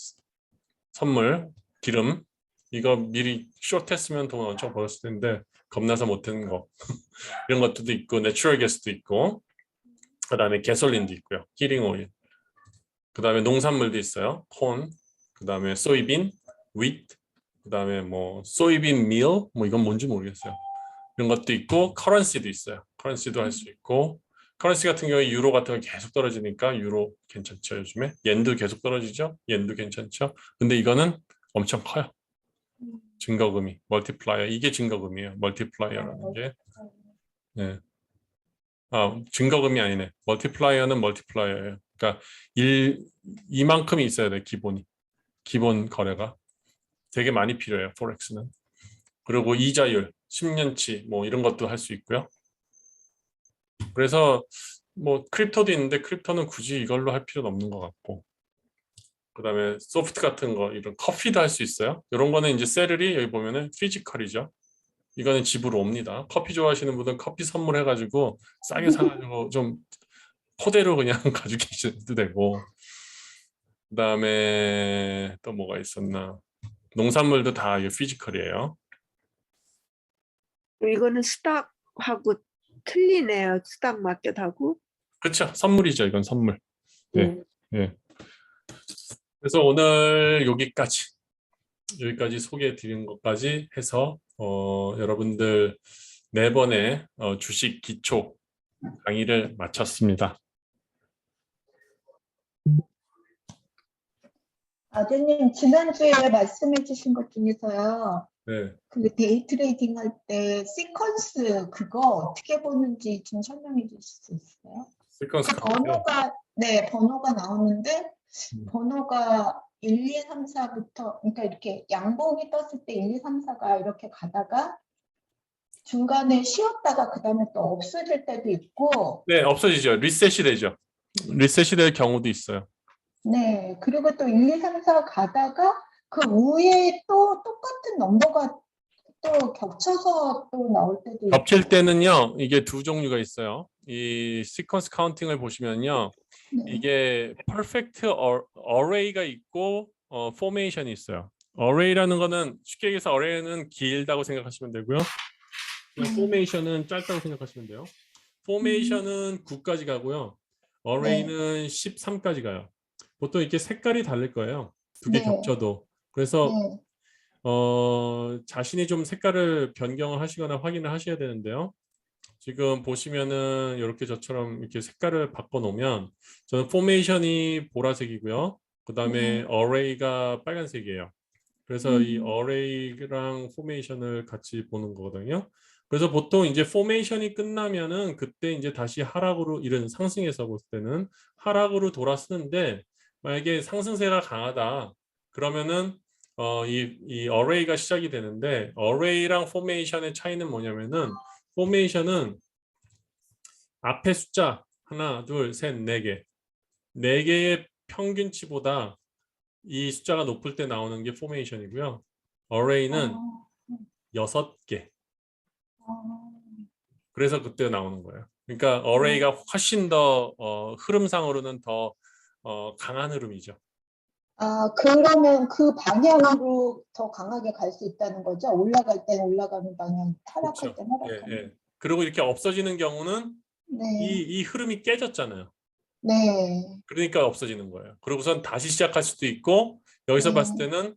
선물, 기름 이거 미리 숏했으면 돈 엄청 벌었을 텐데 겁나서 못한 거 이런 것들도 있고 내추럴 가스도 있고 그 다음에 가솔린도 있고요. 히팅 오일 그 다음에 농산물도 있어요. 콘, 그 다음에 소이빈, 윗, 그 다음에 뭐 소이빈 밀 뭐 이건 뭔지 모르겠어요. 이런 것도 있고 커런시도 있어요. 커런시도 할 수 있고 커런시 같은 경우에 유로 같은 거 계속 떨어지니까 유로 괜찮죠. 요즘에 옌도 계속 떨어지죠. 옌도 괜찮죠. 근데 이거는 엄청 커요. 증거금이 멀티플라이어 이게 증거금이에요. 멀티플라이어라는 게 네. 증거금이 아니네. 멀티플라이어는 멀티플라이어예요. 그러니까 이만큼이 있어야 돼. 기본 거래가 되게 많이 필요해요. 포렉스는. 그리고 이자율 10년치 뭐 이런 것도 할 수 있고요. 그래서 뭐 크립토도 있는데 크립토는 굳이 이걸로 할 필요는 없는 것 같고 그 다음에 소프트 같은 거 이런 커피도 할 수 있어요. 이런 거는 이제 셀러리 여기 보면은 피지컬이죠. 이거는 집으로 옵니다. 커피 좋아하시는 분은 커피 선물해가지고 싸게 사가지고 좀 토대로 그냥 가지고 계셔도 되고 그 다음에 또 뭐가 있었나 농산물도 다 이게 피지컬이에요. 이거는 스탁하고 틀리네요. 스탁 마켓하고. 그렇죠. 선물이죠. 이건 선물. 네. 네. 그래서 오늘 여기까지 소개해 드린 것까지 해서 여러분들 4번의 주식 기초 강의를 마쳤습니다. 아드님, 지난주에 말씀해 주신 것 중에서요. 네. 그 데이 트레이딩 할 때 시퀀스 그거 어떻게 보는지 좀 설명해 주실 수 있어요? 시퀀스 번호가 나오는데 번호가 1, 2, 3, 4부터 그러니까 이렇게 양봉이 떴을 때 1, 2, 3, 4가 이렇게 가다가 중간에 쉬었다가 그다음에 또 없어질 때도 있고, 네, 없어지죠. 리셋이 되죠. 리셋이 될 경우도 있어요. 네. 그리고 또 1, 2, 3, 4 가다가 그 위에 또 똑같은 넘버가 또 겹쳐서 또 나올 때도 겹칠 있고. 때는요, 이게 두 종류가 있어요. 이 시퀀스 카운팅을 보시면요, 네. 이게 퍼펙트 어레이가 있고 포메이션이 있어요. 어레이라는 거는 쉽게 얘기해서 어레이는 길다고 생각하시면 되고요. 그냥 포메이션은 짧다고 생각하시면 돼요. 포메이션은 9까지 가고요. 어레이는 13까지 가요. 보통 이렇게 색깔이 다를 거예요. 두 개 네. 겹쳐도. 그래서 네. 자신이 좀 색깔을 변경을 하시거나 확인을 하셔야 되는데요. 지금 보시면은 이렇게 저처럼 이렇게 색깔을 바꿔 놓으면 저는 포메이션이 보라색이고요. 그 다음에 어레이가 빨간색이에요. 그래서 이 어레이랑 포메이션을 같이 보는 거거든요. 그래서 보통 이제 포메이션이 끝나면은 그때 이제 다시 하락으로 이런 상승에서 볼 때는 하락으로 돌아서는데 만약에 상승세가 강하다 그러면은 이 어레이가 시작이 되는데 어레이랑 포메이션의 차이는 뭐냐면은 포메이션은 앞에 숫자 하나, 둘, 셋, 네 개, 네 개의 평균치보다 이 숫자가 높을 때 나오는 게 포메이션이고요. 어레이는 6개. 그래서 그때 나오는 거예요. 그러니까 어레이가 훨씬 더 흐름상으로는 더 강한 흐름이죠. 아, 그러면 그 방향으로 더 강하게 갈 수 있다는 거죠? 올라갈 땐 올라가는 방향, 하락할 그렇죠. 땐 예, 하락하는 예. 그리고 이렇게 없어지는 경우는 네. 이 흐름이 깨졌잖아요. 네. 그러니까 없어지는 거예요. 그러고선 다시 시작할 수도 있고 여기서 네. 봤을 때는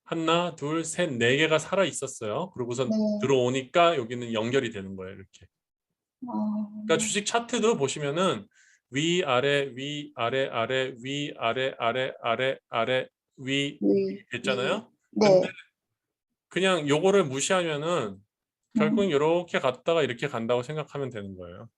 하나, 둘, 셋, 네 개가 살아 있었어요. 그러고선 네. 들어오니까 여기는 연결이 되는 거예요. 이렇게. 그러니까 주식 차트도 보시면은 위, 아래, 위, 아래, 아래, 위, 아래, 아래, 아래, 아래, 위 있잖아요. 근데 네. 그냥 요거를 무시하면은 결국은 음. 이렇게 갔다가 이렇게 간다고 생각하면 되는 거예요.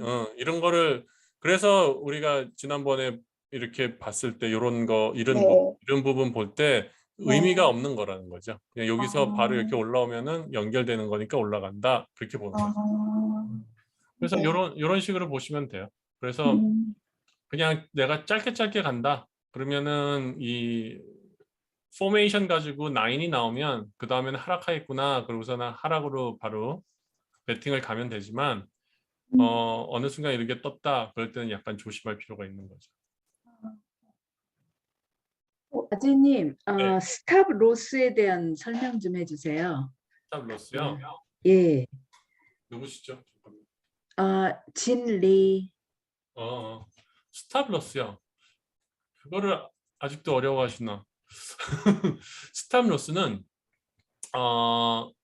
아, 이런 거를 그래서 우리가 지난번에 이렇게 봤을 때 이런 거 네. 이런 부분 볼 때 네. 의미가 없는 거라는 거죠. 그냥 여기서 바로 이렇게 아, 올라오면은 연결되는 거니까 올라간다 그렇게 보는 거죠. 아, 그래서 네. 이런 식으로 보시면 돼요. 그래서 음, 그냥 내가 짧게 간다. 그러면은 이 포메이션 가지고 9이 나오면 그 다음에는 하락하겠구나. 그러고서는 하락으로 바로 베팅을 가면 되지만 어느 순간 이렇게 떴다. 그럴 때는 약간 조심할 필요가 있는 거죠. 아재님, 네, 스탑 로스에 대한 설명 좀 해주세요. 스탑 로스요. 예, 누구시죠? 잠깐만. 진리. 스탑 로스요. 그거를 아직도 어려워하시나? 스탑 로스는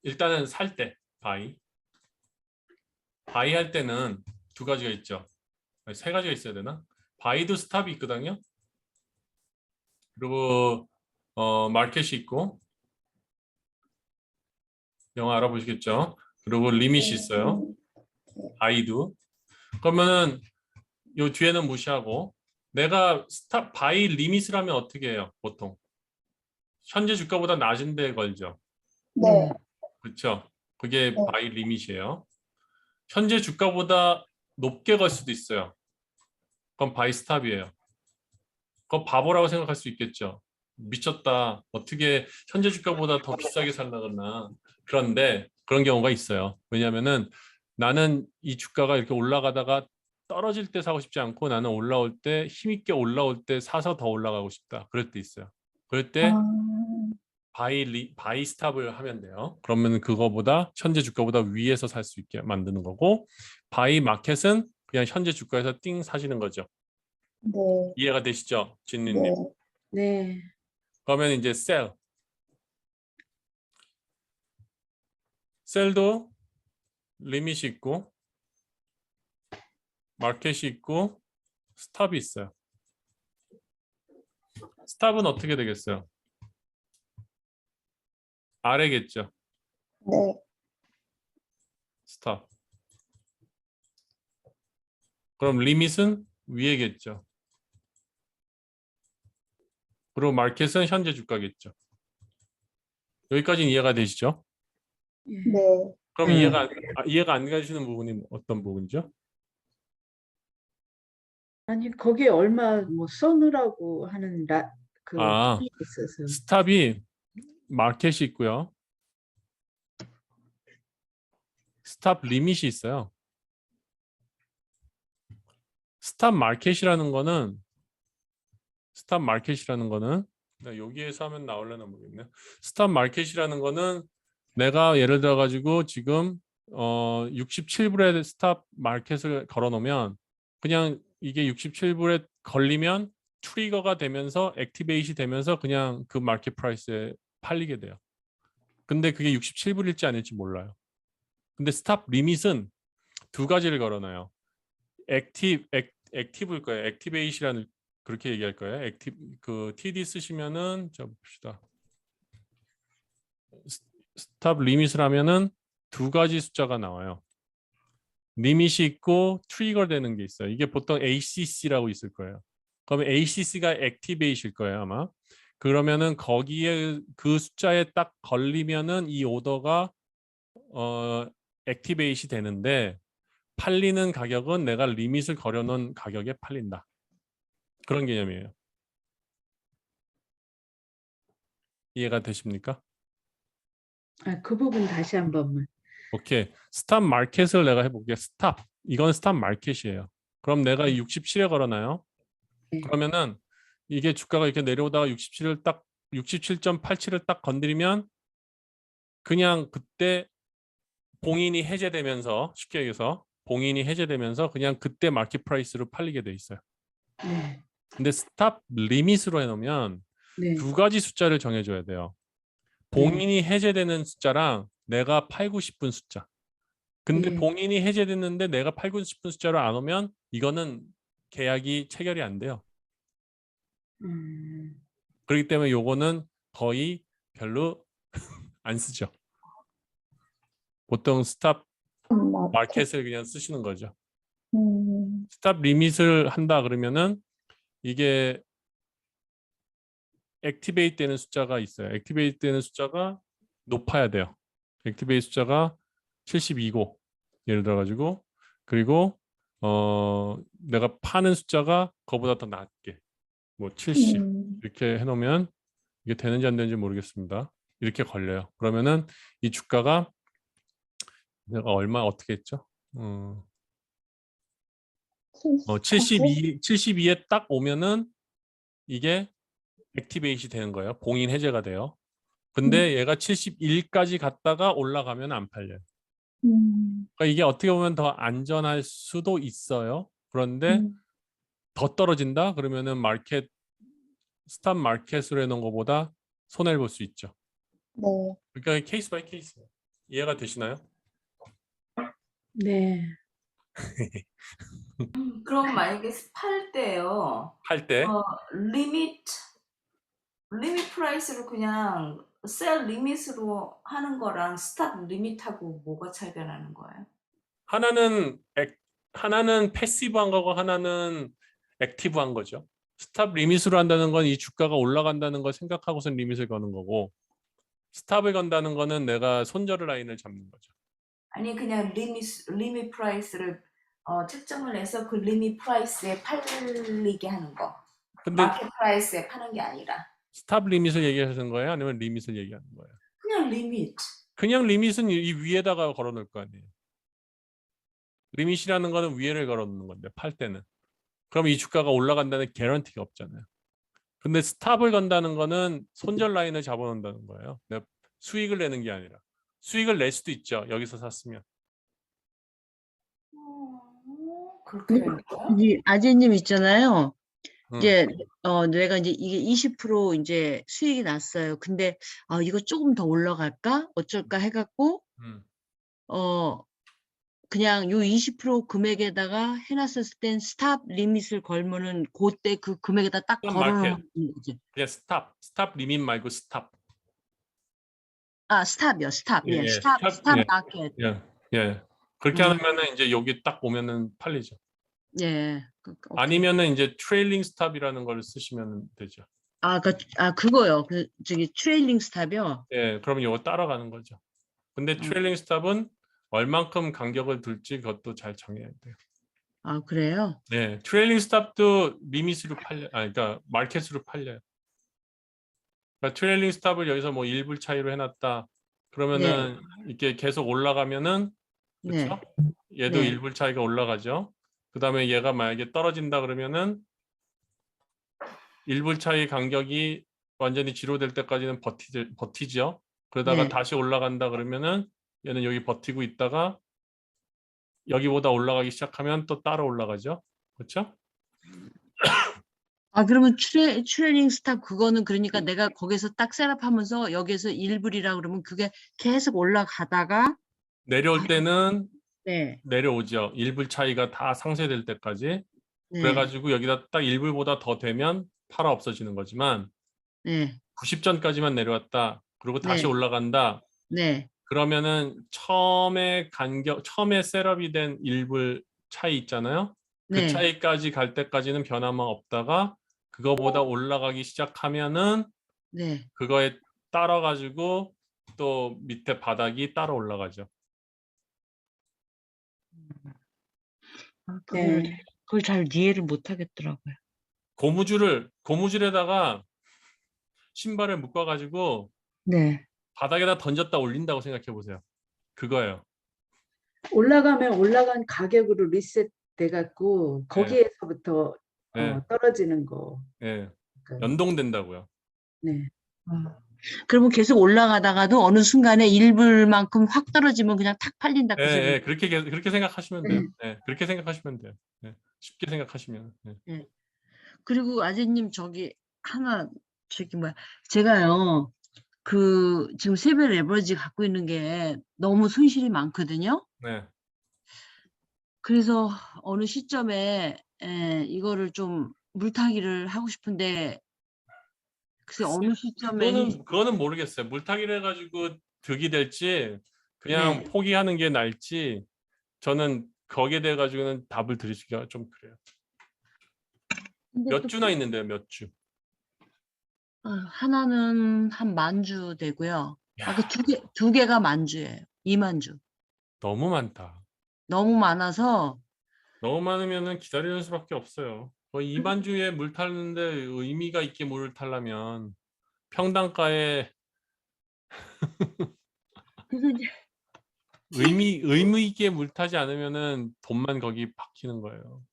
일단은 살 때 바이 할 때는 두 가지가 있죠. 아니, 세 가지가 있어야 되나? 바이도 스탑이 있거든요. 그리고 마켓이 있고 영어 알아보시겠죠? 그리고 리밋이 있어요. 바이도. 그러면은 요 뒤에는 무시하고 내가 스탑 바이 리밋을 하면 어떻게 해요? 보통 현재 주가보다 낮은 데 걸죠. 네. 그렇죠? 그게 네. 바이 리밋이에요. 현재 주가보다 높게 걸 수도 있어요. 그건 바이 스탑이에요. 그건 바보라고 생각할 수 있겠죠. 미쳤다. 어떻게 현재 주가보다 더 비싸게 살라거나. 그런데 그런 경우가 있어요. 왜냐하면은 나는 이 주가가 이렇게 올라가다가 떨어질 때 사고 싶지 않고 나는 올라올 때 힘있게 올라올 때 사서 더 올라가고 싶다. 그럴 때 있어요. 그럴 때 아, 바이 스탑을 하면 돼요. 그러면 그거보다 현재 주가보다 위에서 살 수 있게 만드는 거고 바이 마켓은 그냥 현재 주가에서 띵 사시는 거죠. 네. 이해가 되시죠? 네. 진리님. 네, 그러면 이제 셀도 리밋이 있고 마켓이 있고 스탑이 있어요. 스탑은 어떻게 되겠어요? 아래겠죠. 네. 스탑. 그럼 리밋은 위에겠죠. 그리고 마켓은 현재 주가겠죠. 여기까지는 이해가 되시죠? 예. 네. 그럼 네. 이해가 안 가시는 부분이 어떤 부분이죠? 아니 거기에 얼마 뭐 써놓으라고 하는 그 아, 툴이 있어서. 스탑이 마켓이 있고요. 스탑 리밋이 있어요. 스탑 마켓이라는 거는 여기에서 하면 나올려나 모르겠네요. 스탑 마켓이라는 거는 내가 예를 들어 가지고 지금 67불에 스탑 마켓을 걸어 놓으면 그냥 이게 67불에 걸리면 트리거가 되면서 액티베이시 되면서 그냥 그 마켓 프라이스에 팔리게 돼요. 근데 그게 67불일지 아닐지 몰라요. 근데 스탑 리밋은 두 가지를 걸어놔요. 액티브일 거예요. 액티베이시라는 그렇게 얘기할 거예요. 그 TD 쓰시면은 자 봅시다. 스탑 리밋을 하면은 두 가지 숫자가 나와요. 리밋이 있고 트리거 되는 게 있어요. 이게 보통 ACC라고 있을 거예요. 그러면 ACC가 액티베이트일 거예요, 아마. 그러면은 거기에 그 숫자에 딱 걸리면은 이 오더가 액티베이트 되는데 팔리는 가격은 내가 리밋을 걸어놓은 가격에 팔린다. 그런 개념이에요. 이해가 되십니까? 그 부분 다시 한 번만. 오케이. 스탑 마켓을 내가 해볼게요. 스탑. 이건 스탑 마켓이에요. 그럼 내가 67에 걸어놔요. 네. 그러면은 이게 주가가 이렇게 내려오다가 67.87을 딱 건드리면 그냥 그때 봉인이 해제되면서 쉽게 얘기해서 봉인이 해제되면서 그냥 그때 마켓 프라이스로 팔리게 돼 있어요. 네. 근데 스탑 리밋으로 해놓으면 네. 두 가지 숫자를 정해줘야 돼요. 봉인이 해제되는 숫자랑 내가 팔고 싶은 숫자. 근데 네. 봉인이 해제됐는데 내가 팔고 싶은 숫자로 안 오면 이거는 계약이 체결이 안 돼요. 그렇기 때문에 요거는 거의 별로 안 쓰죠. 보통 스탑 마켓을 그냥 쓰시는 거죠. 스탑 리밋을 한다 그러면은 이게 액티베이트 되는 숫자가 있어요. 액티베이트 되는 숫자가 높아야 돼요. 액티베이트 숫자가 72고 예를 들어 가지고 그리고 내가 파는 숫자가 그거보다 더 낮게 뭐 70 이렇게 해놓으면 이게 되는지 안 되는지 모르겠습니다. 이렇게 걸려요. 그러면은 이 주가가 내가 얼마 어떻게 했죠? 72에 딱 오면은 이게 액티베이트 되는 거예요. 봉인 해제가 돼요. 근데 얘가 71까지 갔다가 올라가면 안 팔려요. 그러니까 이게 어떻게 보면 더 안전할 수도 있어요. 그런데 더 떨어진다? 그러면은 스탑 마켓으로 해놓은 것보다 손해를 볼 수 있죠. 네. 그러니까 케이스 바이 케이스. 이해가 되시나요? 네. 그럼 만약에 팔 때요. 할 때 리밋 프라이스로 그냥 셀 리밋으로 하는 거랑 스탑 리밋하고 뭐가 차이가 나는 거예요? 하나는 패시브한 거고 하나는 액티브한 거죠. 스탑 리밋으로 한다는 건 이 주가가 올라간다는 걸 생각하고선 리밋을 거는 거고 스탑을 건다는 거는 내가 손절 라인을 잡는 거죠. 아니 그냥 리밋 프라이스를 책정을 해서 그 리밋 프라이스에 팔리게 하는 거. 근데 마켓 프라이스에 파는 게 아니라 스탑 리밋을 얘기하시는 거예요? 아니면 리밋을 얘기하는 거예요? 그냥 리밋. 그냥 리밋은 이 위에다가 걸어 놓을 거 아니에요. 리밋이라는 거는 위에를 걸어 놓는 건데 팔 때는. 그럼 이 주가가 올라간다는 개런티가 없잖아요. 근데 스탑을 건다는 거는 손절 라인을 잡아 놓는다는 거예요. 내가 수익을 내는 게 아니라. 수익을 낼 수도 있죠. 여기서 샀으면. 그렇게 되는 거야? 이 아재님 있잖아요. 음. 이제 내가 이제 이게 20% 이제 수익이 났어요. 근데 이거 조금 더 올라갈까? 어쩔까 해갖고 그냥 요 20% 금액에다가 해놨었을 땐 스탑 리밋을 걸면은 그때 그 금액에다 딱 스탑 걸어놓는 거지. 그냥 스탑 리밋 말고 스탑. 스탑이요. 스탑. 예, 예, 예, 스탑 스탑, 예. 마켓. 예. 그렇게 하면은 이제 여기 딱 오면은 팔리죠. 예. 오케이. 아니면은 이제 트레일링 스탑이라는 걸 쓰시면 되죠. 그거요. 저기 트레일링 스탑이요. 예, 그러면 이거 따라가는 거죠. 근데 트레일링 스탑은 얼만큼 간격을 둘지 그것도 잘 정해야 돼요. 아, 그래요? 네, 트레일링 스탑도 미밋으로 그러니까 마켓으로 팔려요. 그러니까 트레일링 스탑을 여기서 뭐 1불 차이로 해놨다. 그러면은 이렇게 계속 올라가면은 네. 그렇죠? 얘도 네. 1불 차이가 올라가죠. 그다음에 얘가 만약에 떨어진다 그러면은 1불 차이 간격이 완전히 지로될 때까지는 버티죠. 그러다가 네. 다시 올라간다 그러면은 얘는 여기 버티고 있다가 여기보다 올라가기 시작하면 또 따라 올라가죠. 그렇죠? 아, 그러면 트레이닝 스탑 그거는 그러니까 내가 거기서 딱 셋업하면서 여기에서 1불이라 그러면 그게 계속 올라가다가 내려올 때는 네. 내려오죠. 1불 차이가 다 상쇄될 때까지. 네. 그래가지고 여기다 딱 1불보다 더 되면 팔아 없어지는 거지만 네. 90전까지만 내려왔다. 그리고 다시 네. 올라간다. 네. 그러면은 처음에 셋업이 된 1불 차이 있잖아요. 그 네. 차이까지 갈 때까지는 변화만 없다가 그거보다 올라가기 시작하면은 네. 그거에 따라가지고 또 밑에 바닥이 따라 올라가죠. 아, 네. 그걸 잘 이해를 못 하겠더라고요. 고무줄에다가 신발을 묶어가지고 네. 바닥에다 던졌다 올린다고 생각해 보세요. 그거예요. 올라가면 올라간 가격으로 리셋 돼갖고 거기에서부터 네. 떨어지는 거. 네. 그러니까, 연동된다고요. 네. 그러면 계속 올라가다가도 어느 순간에 1불만큼 확 떨어지면 그냥 탁 팔린다 그 소리. 네, 그렇게 생각하시면 돼요. 네, 그렇게 생각하시면 돼요. 네, 쉽게 생각하시면. 네. 그리고 아재님 저기 하나 뭐야 제가요 그 지금 세배 레버리지 갖고 있는 게 너무 손실이 많거든요. 네. 그래서 어느 시점에 이거를 좀 물타기를 하고 싶은데 글쎄 어느 시점에 그거는 모르겠어요. 물타기를 해가지고 득이 될지 그냥 네. 포기하는 게 나을지 저는 거기에 대해 가지고는 답을 드리기가 좀 그래요. 근데 몇 또 주나 있는데요, 몇 주. 하나는 한 10,000주 되고요. 야, 그 두 개가 10,000주예요. 20,000주. 너무 많다. 너무 많아서 너무 많으면은 기다리는 수밖에 없어요. 거의 2만 주에 물 타는데 의미가 있게 물을 타려면 평당가에 그래서 이제 의미 있게 물 타지 않으면은 돈만 거기 박히는 거예요.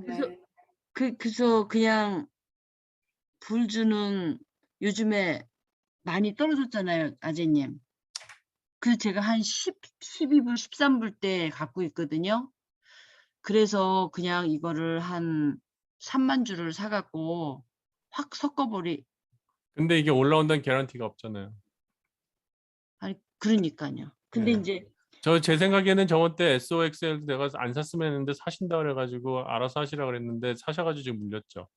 그래서 그래서 그냥 불주는 요즘에 많이 떨어졌잖아요, 아재님. 그래서 제가 한 12불, 13불 때 갖고 있거든요. 그래서 그냥 이거를 한 30,000주를 사갖고 확 섞어버리, 근데 이게 올라온다는 개런티가 없잖아요. 아니, 그러니까요. 근데 네. 이제, 제 생각에는 저번 때 SOXL 내가 안 샀으면 했는데 사신다 그래가지고 알아서 하시라 그랬는데 사셔가지고 지금 물렸죠.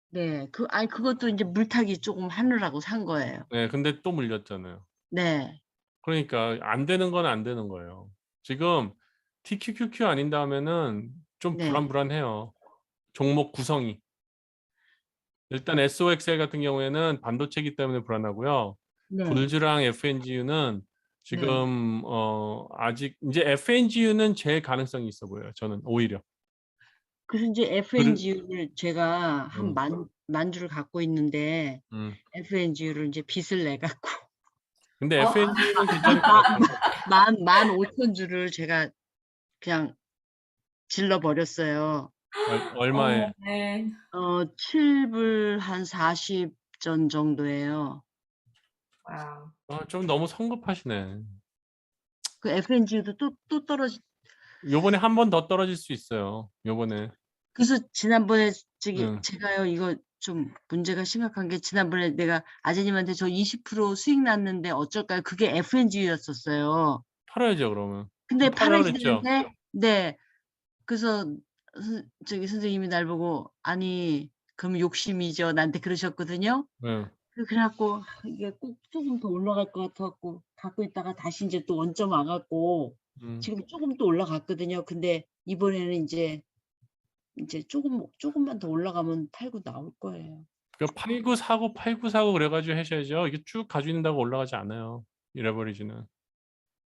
네, 그것도 이제 물타기 조금 하느라고 산 거예요. 네, 근데 또 물렸잖아요. 네, 그러니까 안 되는 건 안 되는 거예요. 지금 TQQQ 아닌 다음에는 좀 네. 불안해요. 종목 구성이. 일단 SOXL 같은 경우에는 반도체이기 때문에 불안하고요. 네. 불즈랑 FNGU는 지금 아직 이제 FNGU는 제일 가능성이 있어 보여요. 저는 오히려. 그래서 이제 FNGU를 제가 한 10,000주를 갖고 있는데 FNGU를 이제 빚을 내갖고 근데 FNGU는 괜찮을 것 같아요. 15,000주를 제가 그냥 질러 버렸어요. 얼마에? 네. 7불 한 40전 정도예요. 와우. 좀 너무 성급하시네. 그 FNG도 또 요번에 한 번 더 떨어질 수 있어요. 요번에. 그래서 지난번에 저기 응. 제가요 이거 좀 문제가 심각한 게 지난번에 내가 아재님한테 저 20% 수익 났는데 어쩔까요? 그게 FNG였었어요. 팔아야죠, 그러면. 근데 팔아라 팔아야 그랬죠? 되는데 네. 그래서 저기 선생님이 날 보고 아니 그럼 욕심이죠. 나한테 그러셨거든요. 네. 그래갖고 이게 꼭 조금 더 올라갈 것 같아갖고 갖고 있다가 다시 이제 또 원점 와갖고 지금 조금 또 올라갔거든요. 근데 이번에는 이제 조금만 더 올라가면 팔고 나올 거예요. 그 팔고 사고 그래가지고 하셔야죠. 이게 쭉 가지고 있는다고 올라가지 않아요. 이 레버리지는.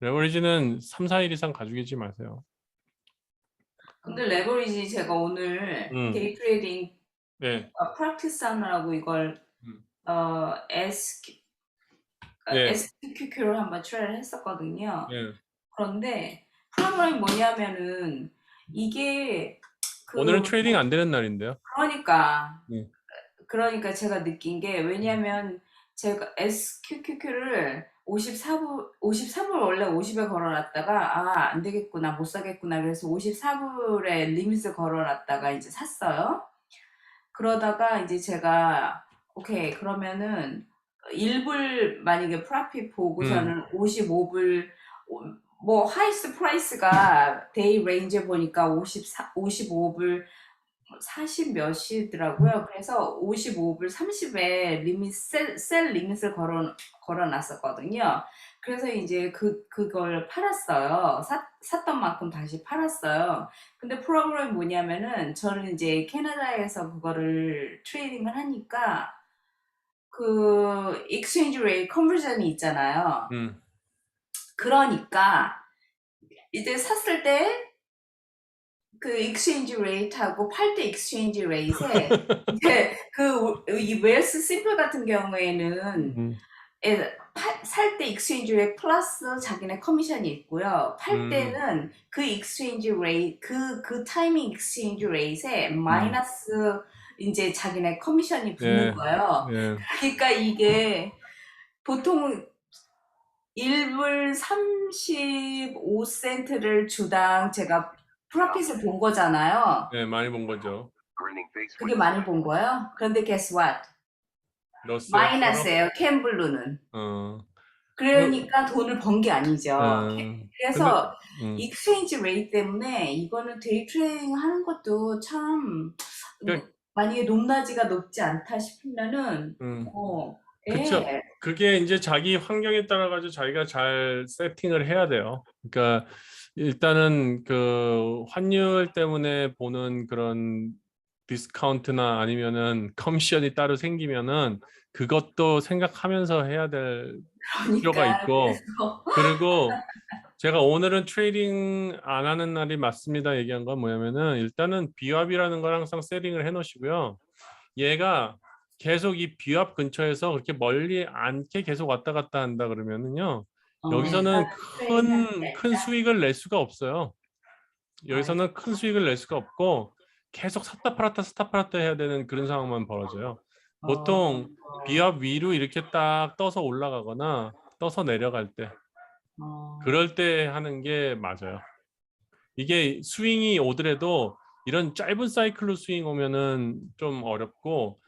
레버리지는 3, 4일 이상 가지고 계지 마세요. 근데 레버리지 제가 오늘 음. 데이 트레이딩 네. 프랙티스 하느라고 이걸 음. 네. SQQ를 한번 트라이를 했었거든요. 네. 그런데 프로그램이 뭐냐면은 이게 오늘은 트레이딩 안 되는 날인데요. 그러니까 네. 제가 느낀 게 왜냐면 제가 SQQQ를 53불 원래 50에 걸어놨다가 안 되겠구나 못 사겠구나 그래서 54불에 리밋을 걸어놨다가 이제 샀어요. 그러다가 이제 제가 오케이 그러면은 1불 만약에 프라핏 보고서는 55불 뭐 하이스트 프라이스가 데이 레인지에 보니까 55불 40 몇이더라고요. 그래서 55불 30에 셀 리밋을 걸어놨었거든요. 그래서 이제 그걸 팔았어요. 샀던 만큼 다시 팔았어요. 근데 프로그램이 뭐냐면은 저는 이제 캐나다에서 그거를 트레이딩을 하니까 그 익스체인지 레이트 컨버전이 있잖아요. 그러니까 이제 샀을 때 그 익스체인지 레이트하고 팔 때 익스체인지 레이트에 이제 이 웰스 심플 같은 경우에는 살 때 익스체인지 레이트 플러스 자기네 커미션이 있고요. 팔 때는 그 익스체인지 레이트 그 타이밍 익스체인지 레이트에 마이너스 이제 자기네 커미션이 붙는 거예요. 그러니까 이게 보통 1불 35센트를 주당 제가 프로핏을 본 거잖아요. 네, 많이 본 거죠. 그게 많이 본 거예요? 그런데 guess what? 넣었어요. 마이너스예요. 캔블루는. 그러니까 돈을 번 게 아니죠. 그래서 익스체인지 레이트 때문에 이거는 데이 트레이딩 하는 것도 참 만약에 높낮이가 높지 않다 싶으면은 그쵸. 그게 이제 자기 환경에 따라 가지고 자기가 잘 세팅을 해야 돼요. 그러니까 일단은 그 환율 때문에 보는 그런 디스카운트나 아니면은 커미션이 따로 생기면은 그것도 생각하면서 해야 될 필요가 있고, 그리고 제가 오늘은 트레이딩 안 하는 날이 맞습니다 얘기한 건 뭐냐면은 일단은 비합이라는 걸 항상 세팅을 해 놓으시고요. 얘가 계속 이 비합 근처에서 그렇게 멀리 않게 계속 왔다 갔다 한다 그러면은요. 여기서는 큰 수익을 낼 수가 없어요. 여기서는 큰 수익을 낼 수가 없고 계속 샀다 팔았다 해야 되는 그런 상황만 벌어져요. 보통 비합 위로 이렇게 딱 떠서 올라가거나 떠서 내려갈 때 그럴 때 하는 게 맞아요. 이게 스윙이 오더라도 이런 짧은 사이클로 스윙 오면은 좀 어렵고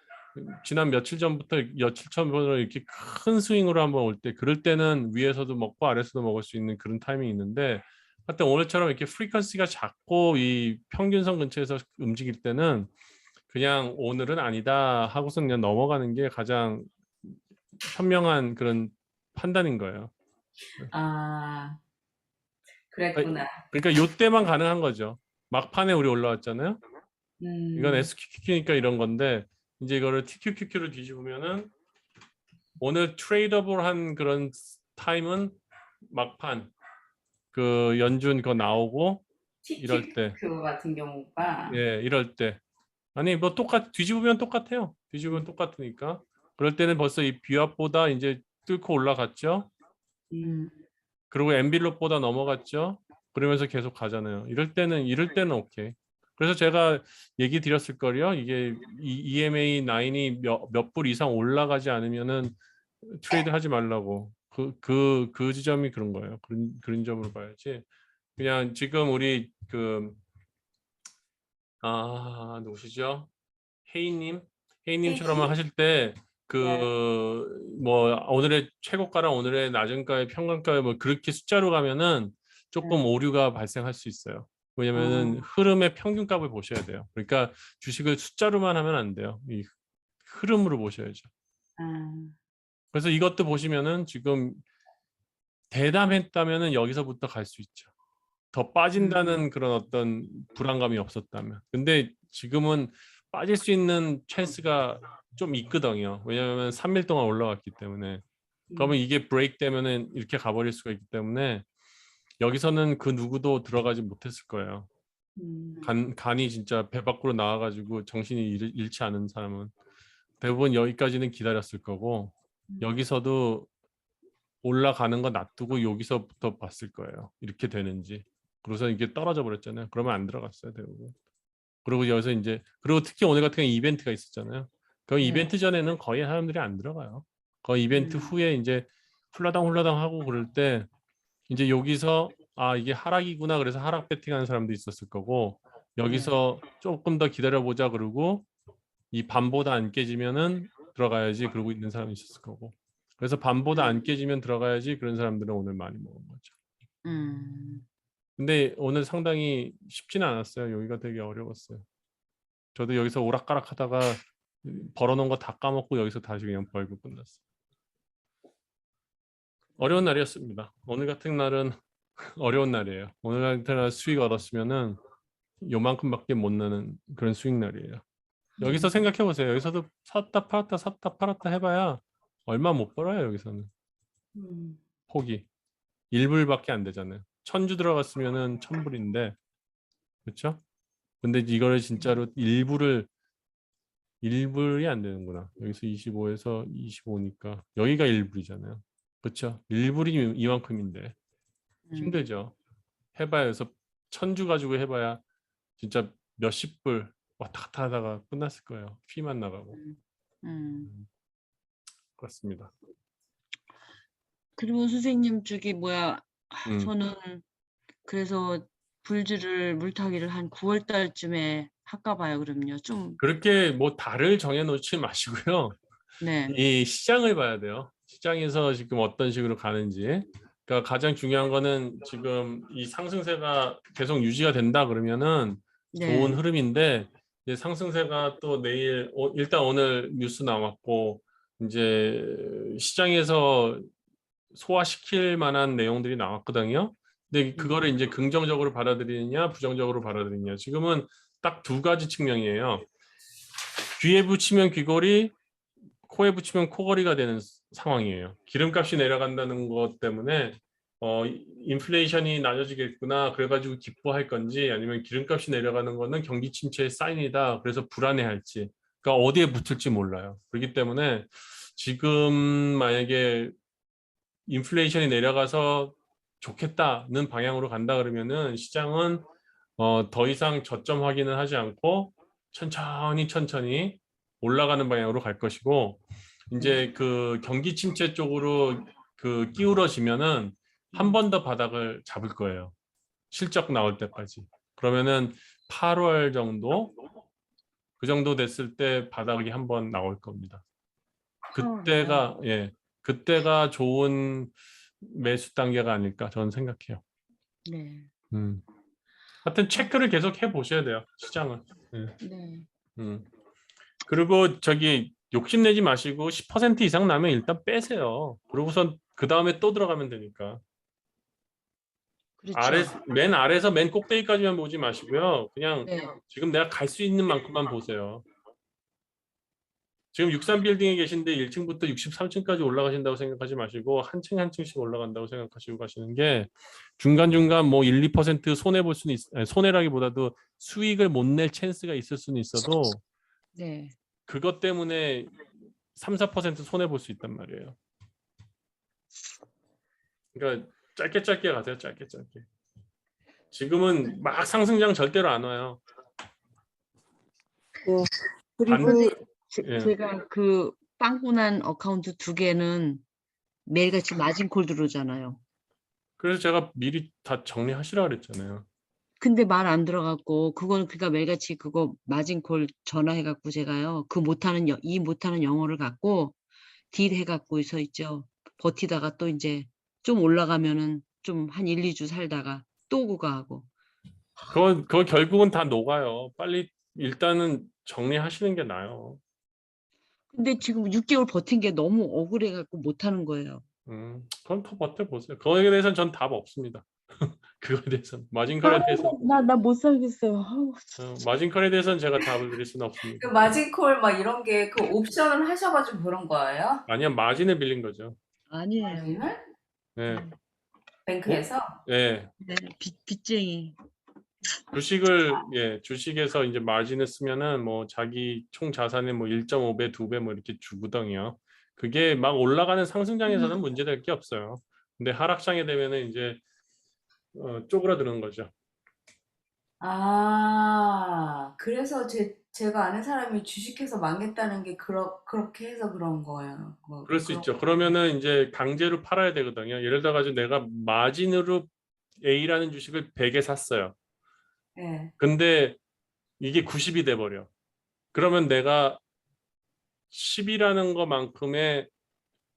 지난 며칠 전부터 이렇게 큰 스윙으로 한번 올 때 그럴 때는 위에서도 먹고 아래에서도 먹을 수 있는 그런 타이밍이 있는데 하여튼 오늘처럼 이렇게 프리퀀시가 작고 이 평균선 근처에서 움직일 때는 그냥 오늘은 아니다 하고서 그냥 넘어가는 게 가장 현명한 그런 판단인 거예요. 그랬구나. 그러니까 요때만 가능한 거죠. 막판에 우리 올라왔잖아요. 이건 SQQQ니까 이런 건데 이제 이거를 TQQQ로 뒤집으면은 오늘 트레이더블한 그런 타임은 막판 그 연준 그거 나오고 이럴 때 TQQ 같은 경우가 이럴 때 아니 뭐 뒤집으면 똑같아요. 뒤집으면 똑같으니까 그럴 때는 벌써 이 비합보다 이제 뚫고 올라갔죠. 그리고 엔빌롭보다 넘어갔죠. 그러면서 계속 가잖아요. 이럴 때는 오케이. 그래서 제가 얘기 드렸을 거요. 이게 EMA 9이 몇 불 이상 올라가지 않으면은 트레이드 하지 말라고. 그 지점이 그런 거예요. 그런 점으로 봐야지. 그냥 지금 우리 누구시죠? 혜인님처럼 하실 때 뭐 오늘의 최고가랑 오늘의 낮은가의 평균가에 뭐 그렇게 숫자로 가면은 조금 오류가 발생할 수 있어요. 왜냐면은 흐름의 평균값을 보셔야 돼요. 그러니까 주식을 숫자로만 하면 안 돼요. 이 흐름으로 보셔야죠. 그래서 이것도 보시면은 지금 대담했다면은 여기서부터 갈 수 있죠. 더 빠진다는 그런 어떤 불안감이 없었다면. 근데 지금은 빠질 수 있는 찬스가 좀 있거든요. 왜냐하면 3일 동안 올라갔기 때문에. 그러면 이게 브레이크 되면은 이렇게 가버릴 수가 있기 때문에 여기서는 그 누구도 들어가지 못했을 거예요. 간이 진짜 배 밖으로 나와가지고 정신이 잃지 않은 사람은 대부분 여기까지는 기다렸을 거고 여기서도 올라가는 거 놔두고 여기서부터 봤을 거예요. 이렇게 되는지. 그래서 이게 떨어져 버렸잖아요. 그러면 안 들어갔어요, 대부분. 그리고 여기서 이제 그리고 특히 오늘 같은 경우 이벤트가 있었잖아요. 그 네. 이벤트 전에는 거의 사람들이 안 들어가요. 그 이벤트 후에 이제 훌라당 하고 그럴 때 이제 여기서 아 이게 하락이구나 그래서 하락 배팅하는 사람도 있었을 거고 여기서 조금 더 기다려보자 그러고 이 반보다 안 깨지면은 들어가야지 그러고 있는 사람이 있었을 거고 그래서 반보다 안 깨지면 들어가야지 그런 사람들은 오늘 많이 먹은 거죠. 근데 오늘 상당히 쉽지는 않았어요. 여기가 되게 어려웠어요. 저도 여기서 오락가락 하다가 벌어놓은 거 다 까먹고 여기서 다시 그냥 벌고 끝났어요. 어려운 날이었습니다. 오늘 같은 날은 어려운 날이에요. 오늘 같은 날 수익 얻었으면은 요만큼밖에 못 나는 그런 수익 날이에요. 여기서 생각해 보세요. 여기서도 샀다 팔았다 해봐야 얼마 못 벌어요. 여기서는 폭이 1불밖에 안 되잖아요. 1000주 들어갔으면은 1000불인데 그렇죠? 근데 이거를 진짜로 1불이 안 되는구나. 여기서 25에서 25니까 여기가 1불이잖아요. 그렇죠? 1불이 이만큼인데 힘들죠. 해봐야 해서 1000주 가지고 해봐야 진짜 몇십 불 왔다 갔다 하다가 끝났을 거예요. 피만 나가고. 그렇습니다. 그리고 선생님 저기 뭐야 음. 저는 그래서 불주를 물타기를 한 9월 달쯤에 할까 봐요. 그럼요. 좀 그렇게 뭐 달을 정해놓지 마시고요. 네. 이 시장을 봐야 돼요. 시장에서 지금 어떤 식으로 가는지. 그러니까 가장 중요한 거는 지금 이 상승세가 계속 유지가 된다 그러면은 좋은 네. 흐름인데 이제 상승세가 또 내일 일단 오늘 뉴스 나왔고 이제 시장에서 소화시킬 만한 내용들이 나왔거든요. 근데 그거를 이제 긍정적으로 받아들이느냐 부정적으로 받아들이느냐 지금은 딱 두 가지 측면이에요. 귀에 붙이면 귀걸이, 코에 붙이면 코걸이가 되는 상황이에요. 기름값이 내려간다는 것 때문에 인플레이션이 낮아지겠구나 그래가지고 기뻐할 건지 아니면 기름값이 내려가는 거는 경기 침체의 사인이다 그래서 불안해할지 그러니까 어디에 붙을지 몰라요. 그렇기 때문에 지금 만약에 인플레이션이 내려가서 좋겠다는 방향으로 간다 그러면은 시장은 더 이상 저점 확인을 하지 않고 천천히 올라가는 방향으로 갈 것이고 이제 그 경기 침체 쪽으로 그 기울어지면은 한 번 더 바닥을 잡을 거예요. 실적 나올 때까지. 그러면은 8월 정도 그 정도 됐을 때 바닥이 한 번 나올 겁니다. 그때가 그때가 좋은 매수 단계가 아닐까 저는 생각해요. 네. 하여튼 체크를 계속 해 보셔야 돼요. 시장은. 네. 그리고 저기 욕심내지 마시고 10% 이상 나면 일단 빼세요. 그러고선 그 다음에 또 들어가면 되니까. 그렇죠. 맨 아래에서 맨 꼭대기까지만 보지 마시고요. 그냥 네. 지금 내가 갈 수 있는 만큼만 보세요. 지금 63빌딩에 계신데 1층부터 63층까지 올라가신다고 생각하지 마시고 한 층 한 층씩 올라간다고 생각하시고 가시는 게 중간중간 뭐 1, 2% 손해 볼 수는 손해라기보다도 수익을 못 낼 찬스가 있을 수는 있어도 네. 그것 때문에 3, 4% 손해 볼 수 있단 말이에요. 그러니까 짧게 가세요. 짧게. 지금은 막 상승장 절대로 안 와요. 네. 그리고 반드시 예. 제가 그 빵꾸난 어카운트 2개는 매일같이 마진콜 들어오잖아요. 그래서 제가 미리 다 정리하시라 그랬잖아요. 근데 말 안 들어갔고 그거는 그러니까 매일같이 그거 마진콜 전화해갖고 제가요 이 못하는 영어를 갖고 딜 해갖고 서 있죠. 버티다가 또 이제 좀 올라가면은 좀 한 1, 2주 살다가 또 그거 하고. 그거 결국은 다 녹아요. 빨리 일단은 정리하시는 게 나아요. 근데 지금 6개월 버틴 게 너무 억울해갖고 못하는 거예요. 그럼 더 버텨보세요. 그거에 대해서는 전 답 없습니다. 그거에 대해서는 마진컬에 대해서 나 못 살겠어요. 마진컬에 대해서는 제가 답을 드릴 수는 그 없습니다. 마진콜 막 이런 게 그 옵션을 하셔가지고 그런 거예요? 아니야 마진을 빌린 거죠. 아니에요. 마진을? 네. 뱅크에서? 예, 네, 빚쟁이. 주식에서 이제 마진을 쓰면은 뭐 자기 총 자산의 뭐 1.5배, 2배 뭐 이렇게 주거든요. 그게 막 올라가는 상승장에서는 문제될 게 없어요. 근데 하락장에 되면은 이제 쪼그라드는 거죠. 그래서 제가 아는 사람이 주식해서 망했다는 게 그렇게 해서 그런 거예요. 그럴 수 있죠. 그러면은 이제 강제로 팔아야 되거든요. 예를 들어 가지고 내가 마진으로 A라는 주식을 100에 샀어요. 예. 근데 이게 90이 돼 버려. 그러면 내가 10이라는 것만큼의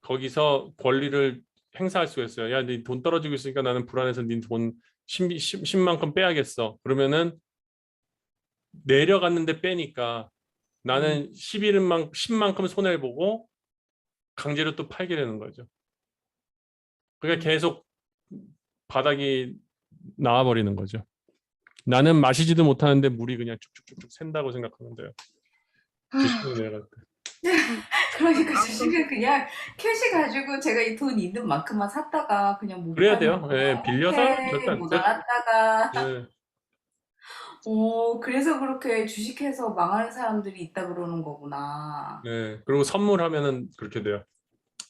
거기서 권리를 행사할 수가 있어요. 야, 네 돈 떨어지고 있으니까 나는 불안해서 네 돈 10만큼 빼야겠어. 그러면은 내려갔는데 빼니까 나는 10만큼 손해를 보고 강제로 또 팔게 되는 거죠. 그러니까 계속 바닥이 나와버리는 거죠. 나는 마시지도 못하는데 물이 그냥 쭉쭉쭉쭉 샌다고 생각하면 돼요. 주식을 내려갈 때. 그러니까 주식은 그냥 캐시 가지고 제가 이 돈 있는 만큼만 샀다가 그냥 못 그래야 받는 돼요. 예, 빌려서 절대 안 못 돼. 알았다가 예, 그래서 그렇게 주식해서 망하는 사람들이 있다 그러는 거구나. 예. 그리고 선물하면은 그렇게 돼요.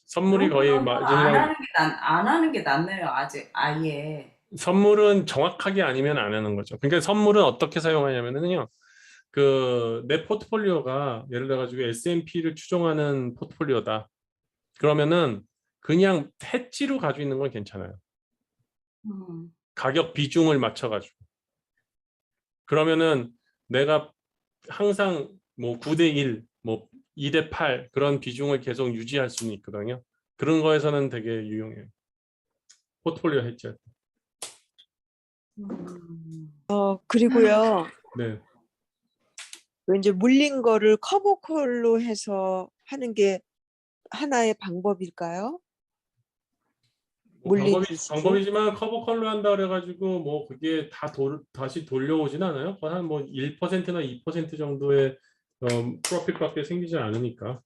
선물이 거의 그러면 마진이랑 안 하는 게 낫네요. 아예. 선물은 정확하게 아니면 안 하는 거죠. 그러니까 선물은 어떻게 사용하냐면은요. 내 포트폴리오가 예를 들어 가지고 S&P를 추종하는 포트폴리오다. 그러면은 그냥 해지로 가지고 있는 건 괜찮아요. 음. 가격 비중을 맞춰 가지고. 그러면은 내가 항상 뭐 9대 1, 뭐 2대 8 그런 비중을 계속 유지할 수는 있거든요. 그런 거에서는 되게 유용해요. 포트폴리오 해지. 음. 그리고요. 네. 왠지 물린 거를 커버콜로 해서 하는 게 하나의 방법일까요? 뭐 물린 주식이? 방법이지만 커버 컬러 한다 그래가지고 뭐 그게 다시 돌려오진 않아요. 한 뭐 1%나 2% 정도의 프로핏밖에 생기지 않으니까.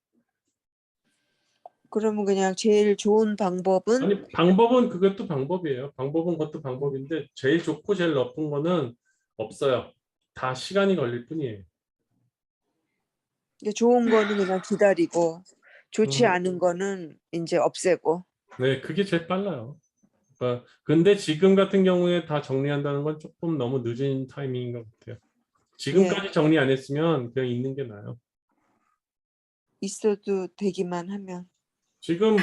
그러면 그냥 제일 좋은 방법은 아니 방법은 그것도 방법이에요. 방법은 그것도 방법인데 제일 좋고 제일 나쁜 거는 없어요. 다 시간이 걸릴 뿐이에요. 이게 좋은 거는 그냥 기다리고 좋지 음, 않은 거는 이제 없애고. 네, 그게 제일 빨라요. 근데 지금 같은 경우에 다 정리한다는 건 조금 너무 늦은 타이밍인 것 같아요. 예, 지금까지 정리 안 했으면 그냥 있는 게 나아요. 있어도 되기만 하면. 지금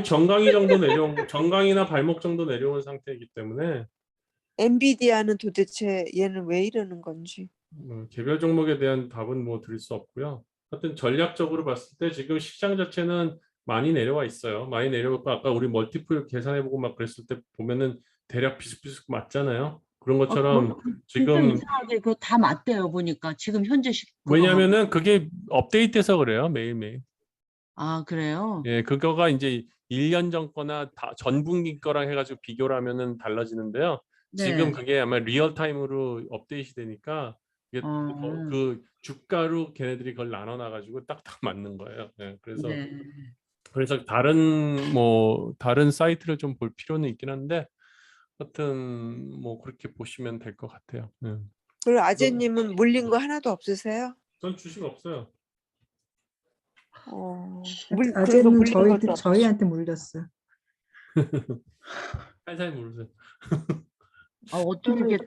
정강이나 발목 정도 내려온 상태이기 때문에 엔비디아는 도대체 얘는 왜 이러는 건지. 개별 종목에 대한 답은 뭐 드릴 수 없고요. 하여튼 전략적으로 봤을 때 지금 시장 자체는 많이 내려와 있어요. 많이 내려왔고 아까 우리 멀티플 계산해보고 막 그랬을 때 보면은 대략 비슷비슷 맞잖아요. 그런 것처럼 진짜 지금 이상하게 그거 다 맞대요 보니까 지금 현재 그거만. 왜냐하면은 그게 업데이트해서 그래요. 매일매일. 아, 그래요? 예, 그거가 이제 1년 전 거나 전분기 거랑 해가지고 비교를 하면은 달라지는데요. 지금 네. 그게 아마 리얼타임으로 업데이트 되니까 이게 어, 그 주가로 걔네들이 그걸 나눠놔가지고 딱딱 맞는 거예요. 예, 네. 그래서 다른 사이트를 좀 볼 필요는 있긴 한데, 하여튼 뭐 그렇게 보시면 될 것 같아요. 예. 그리고 아재님은 물린 거 하나도 없으세요? 전 주식 없어요. 그러니까 아재는 물린 것도 없으시고. 저희한테 물렸어요. 살살 모르세요. 어떻게 저는 이렇게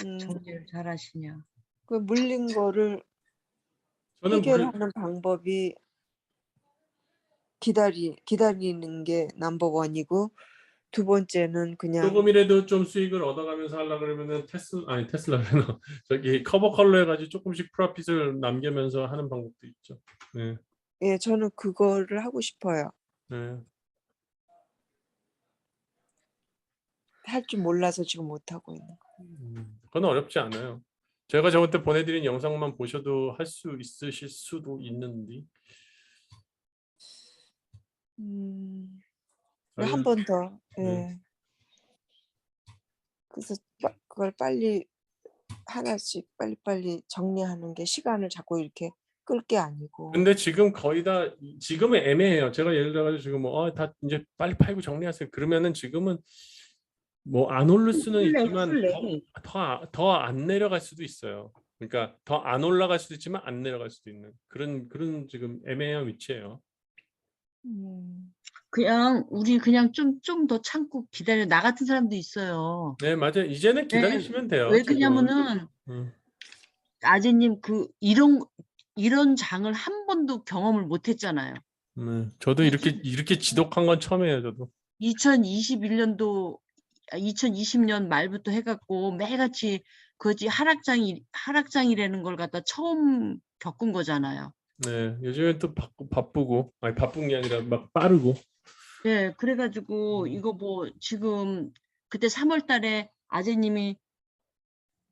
음, 정리를 잘 하시냐. 그 물린 거를 저는 해결하는 방법이 기다리는 게 넘버 원이고, 두 번째는 그냥 조금이라도 좀 수익을 얻어가면서 하려고 그러면은 테슬라는 저기 커버 컬러 해가지고 조금씩 프로핏을 남기면서 하는 방법도 있죠. 네, 예, 저는 그거를 하고 싶어요. 네. 할 줄 몰라서 지금 못 하고 있는 거. 그건 어렵지 않아요. 제가 저번 보내드린 영상만 보셔도 할 수 있으실 수도 있는데. 한 번 더. 예. 네. 그래서 그걸 빨리 하나씩 빨리빨리 정리하는 게 시간을 자꾸 이렇게 끌 게 아니고. 근데 지금 거의 다 지금은 애매해요. 제가 예를 들어가지고 지금 다 이제 빨리 팔고 정리하세요. 그러면은 지금은 뭐 안 오를 수는 풀래, 있지만 풀래. 더 안 내려갈 수도 있어요. 그러니까 더 안 올라갈 수도 있지만 안 내려갈 수도 있는 그런 지금 애매한 위치예요. 그냥 우리 그냥 좀 더 참고 기다려. 나 같은 사람도 있어요. 네, 맞아요. 이제는 네, 기다리시면 돼요. 왜 지금은. 그러냐면은 음. 아재님 이런 장을 한 번도 경험을 못 했잖아요. 저도 이렇게 지독한 건 처음이에요, 저도. 2020년 말부터 해갖고 매일같이 그지 하락장이라는 걸 갖다 처음 겪은 거잖아요. 네, 요즘엔 또 바쁘고, 아니 바쁜 게 아니라 막 빠르고. 네, 그래가지고 이거 뭐 지금 그때 3월 달에 아재님이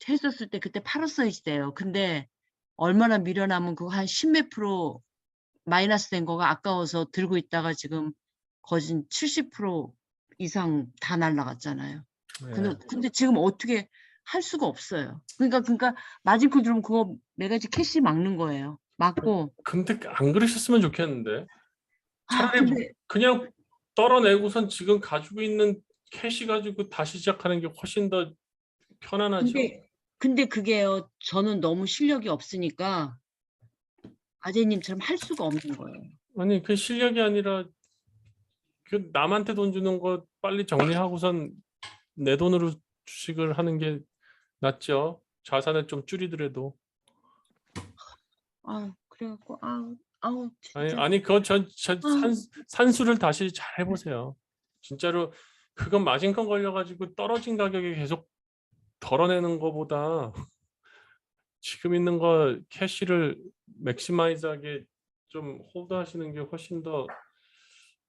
했었을 때 그때 팔았어야 돼요. 근데 얼마나 미련하면 그거 한 10몇 프로 마이너스 된 거가 아까워서 들고 있다가 지금 거진 70% 이상 다 날라갔잖아요. 네. 근데 지금 어떻게 할 수가 없어요. 그러니까 마진콜 들으면 그거 매가지 캐시 막는 거예요. 막고. 근데 안 그러셨으면 좋겠는데. 차라리 근데 그냥 떨어내고선 지금 가지고 있는 캐시 가지고 다시 시작하는 게 훨씬 더 편안하죠. 근데 그게요. 저는 너무 실력이 없으니까 아재님처럼 할 수가 없는 거예요. 아니 그 실력이 아니라 그 남한테 돈 주는 거 빨리 정리하고선 내 돈으로 주식을 하는 게 낫죠. 자산을 좀 줄이더라도. 그래갖고 아니 진짜. 아니 그거 산수를 다시 잘 해보세요. 진짜로 그건 마진컨 걸려가지고 떨어진 가격에 계속 덜어내는 거보다 지금 있는 거 캐시를 맥시마이즈하게 좀 홀드하시는 게 훨씬 더.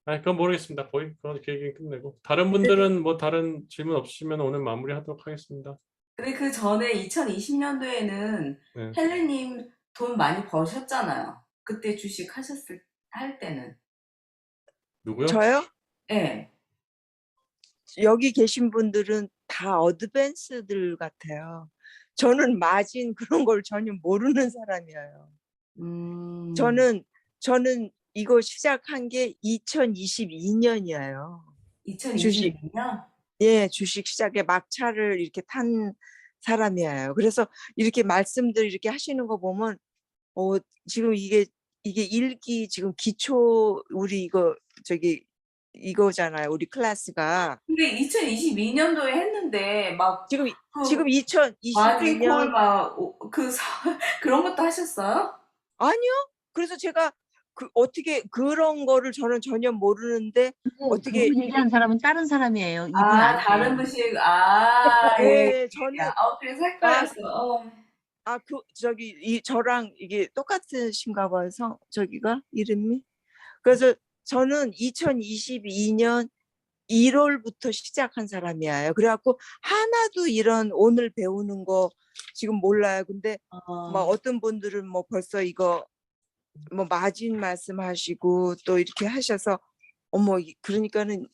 아니 그건 모르겠습니다. 거의 그 얘기 끝내고 다른 분들은 뭐 다른 질문 없으시면 오늘 마무리하도록 하겠습니다. 근데 그 전에 2020년도에는 네. 헬렌님 돈 많이 버셨잖아요. 그때 주식 할 때는. 누구요? 저요? 네. 여기 계신 분들은 다 어드밴스들 같아요. 저는 마진 그런 걸 전혀 모르는 사람이에요. 저는 이거 시작한 게 2022년이에요. 2022년? 예, 주식 시작에 막차를 이렇게 탄 사람이에요. 그래서 이렇게 말씀들 이렇게 하시는 거 보면 지금 이게 일기 지금 기초 우리 이거잖아요. 우리 클래스가 근데 2022년도에 했는데 막 지금 마진콜 2022년 그런 것도 하셨어요? 아니요. 그래서 제가 어떻게 그런 거를 저는 전혀 모르는데 어떻게 그분 얘기한 사람은 다른 사람이에요. 이분 다른 아니에요. 분식 예, 저는 그래서 헷갈렸어. 저랑 이게 똑같으신가 봐서 저기가 이름이. 그래서 저는 2022년 1월부터 시작한 사람이에요. 그래갖고 하나도 이런 오늘 배우는 거 지금 몰라요. 근데 막 어떤 분들은 뭐 벌써 이거 뭐 마진 말씀하시고 또 이렇게 하셔서 그러니까는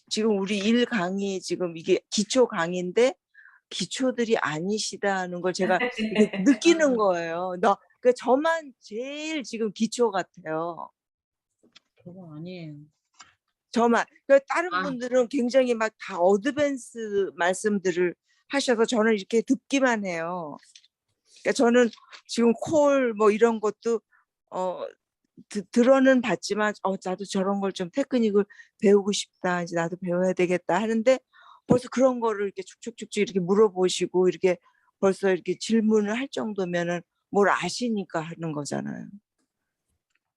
지금 우리 1 강의 지금 이게 기초 강의인데 기초들이 아니시다는 걸 제가 이렇게 느끼는 거예요. 그러니까 저만 제일 지금 기초 같아요. 그거 아니에요. 저만. 그러니까 다른 분들은 굉장히 막 다 어드밴스 말씀들을 하셔서 저는 이렇게 듣기만 해요. 그러니까 저는 지금 콜 뭐 이런 것도 들어는 봤지만 나도 저런 걸 좀 테크닉을 배우고 싶다. 이제 나도 배워야 되겠다 하는데 벌써 그런 거를 이렇게 축축축축 이렇게 물어보시고 이렇게 벌써 이렇게 질문을 할 정도면은 뭘 아시니까 하는 거잖아요.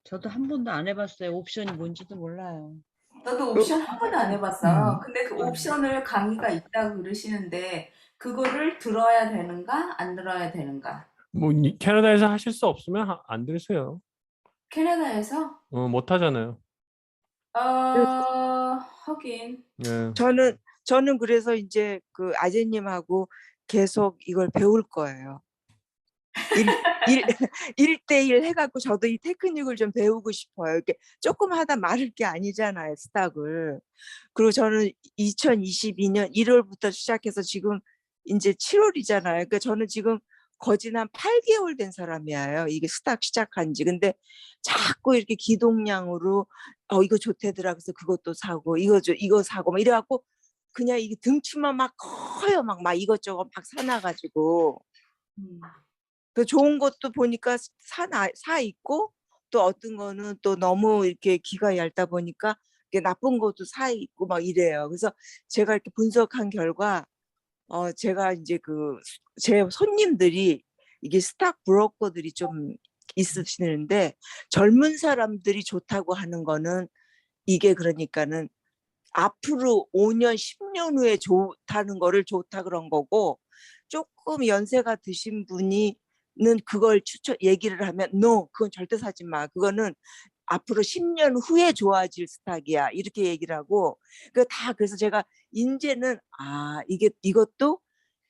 저도 한 번도 안 해봤어요. 옵션이 뭔지도 몰라요. 저도 옵션 한 번도 안 해봤어요. 근데 그 옵션을 강의가 있다고 그러시는데 그거를 들어야 되는가 안 들어야 되는가? 뭐 캐나다에서 하실 수 없으면 안 들으세요. 캐나다에서? 못 하잖아요. 하긴. 예. 저는 그래서 이제 그 아재님하고 계속 이걸 배울 거예요. 1대1 해갖고 저도 이 테크닉을 좀 배우고 싶어요. 이렇게 조금 하다 말을 게 아니잖아요, 스탁을. 그리고 저는 2022년 1월부터 시작해서 지금 이제 7월이잖아요. 그러니까 저는 지금 거진 한 8개월 된 사람이에요. 이게 스탁 시작한 지. 근데 자꾸 이렇게 기동량으로 이거 좋대더라. 그래서 그것도 사고 이거 사고 막 이래갖고 그냥 이게 등치만 막 커요. 막 이것저것 막 사놔가지고. 그 좋은 것도 보니까 사 있고 또 어떤 거는 또 너무 이렇게 기가 얇다 보니까 이게 나쁜 것도 사 있고 막 이래요. 그래서 제가 이렇게 분석한 결과 제가 이제 제 손님들이 이게 스탁 브로커들이 좀 있으시는데 젊은 사람들이 좋다고 하는 거는 이게 그러니까는 앞으로 5년, 10년 후에 좋다는 거를 좋다 그런 거고 조금 연세가 드신 분이는 그걸 얘기를 하면 no, 그건 절대 사지 마. 그거는 앞으로 10년 후에 좋아질 스탁이야. 이렇게 얘기를 하고 그래서 제가 이제는 이것도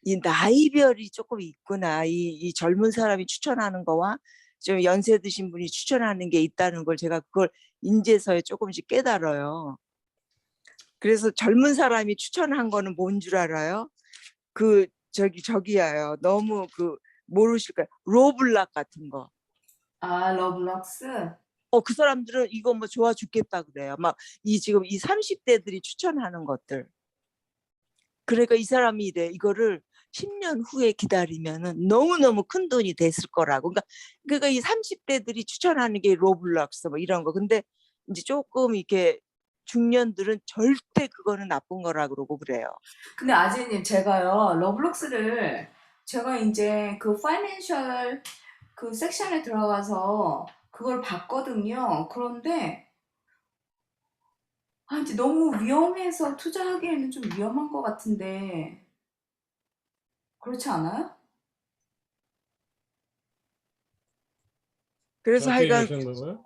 이 나이별이 조금 있구나. 이 젊은 사람이 추천하는 거와 좀 연세 드신 분이 추천하는 게 있다는 걸 제가 그걸 인제서야 조금씩 깨달아요. 그래서 젊은 사람이 추천한 거는 뭔 줄 알아요? 저기야요. 너무 모르실 거예요. 로블락 같은 거. 아, 러블록스? 그 사람들은 이거 뭐 좋아 죽겠다 그래요. 지금 이 30대들이 추천하는 것들. 그러니까 이 사람이 이래. 이거를 10년 후에 기다리면은 너무너무 큰 돈이 됐을 거라고. 그러니까 이 30대들이 추천하는 게 로블록스 뭐 이런 거. 근데 이제 조금 이렇게 중년들은 절대 그거는 나쁜 거라 그러고 그래요. 근데 아재님, 제가요, 러블록스를 제가 이제 그 파이낸셜 그 섹션에 들어가서 그걸 봤거든요. 그런데 이제 너무 위험해서 투자하기에는 좀 위험한 것 같은데 그렇지 않아요? 그래서 저한테 하여간 얘기하시는 거예요?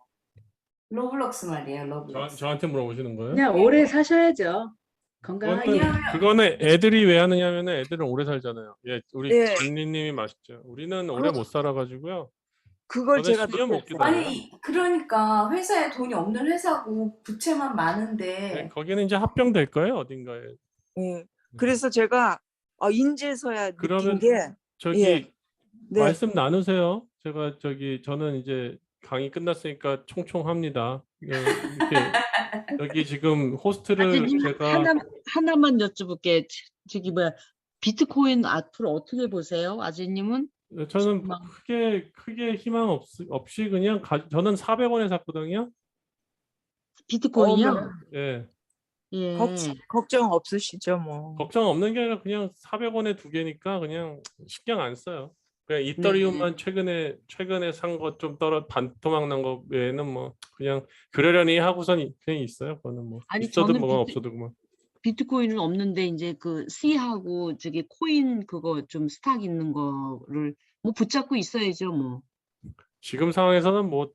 러블록스 말이에요, 러블록스. 저한테 물어보시는 거예요? 그냥 네. 오래 사셔야죠. 건강하게. 왜냐하면 그거는 애들이 왜 하느냐면은 애들은 오래 살잖아요. 예, 우리 네. 진리님이 맛있죠. 우리는 오래 못 살아가지고요. 그걸 저는 제가 10년 못 느꼈어요. 기다려요. 아니 그러니까 회사에 돈이 없는 회사고 부채만 네, 많은데 거기는 이제 합병될 거예요, 어딘가에. 예. 그래서 제가 인제서야 느낀 그러면 게 예. 저기 네. 말씀 나누세요. 저는 이제 강의 끝났으니까 총총합니다. 이렇게 여기 지금 호스트를 아재님 제가 하나만 여쭤볼게. 저기 비트코인 앞으로 어떻게 보세요? 아재님은? 저는 희망. 크게 희망 없이 그냥 저는 400원에 샀거든요. 비트코인이요? 예. 예. 걱정 없으시죠 뭐. 걱정 없는 게 아니라 그냥 400원에 두 개니까 그냥 신경 안 써요. 그냥 이더리움만 최근에 산 거 좀 반토막 난 거 외에는 뭐 그냥 그러려니 하고선 그냥 있어요. 그거는 뭐 아니, 있어도 저는 뭐가 없어도 그만. 비트코인은 없는데 이제 C하고 저기 코인 그거 좀 스탁 있는 거를 뭐 붙잡고 있어야죠 뭐. 지금 상황에서는 뭐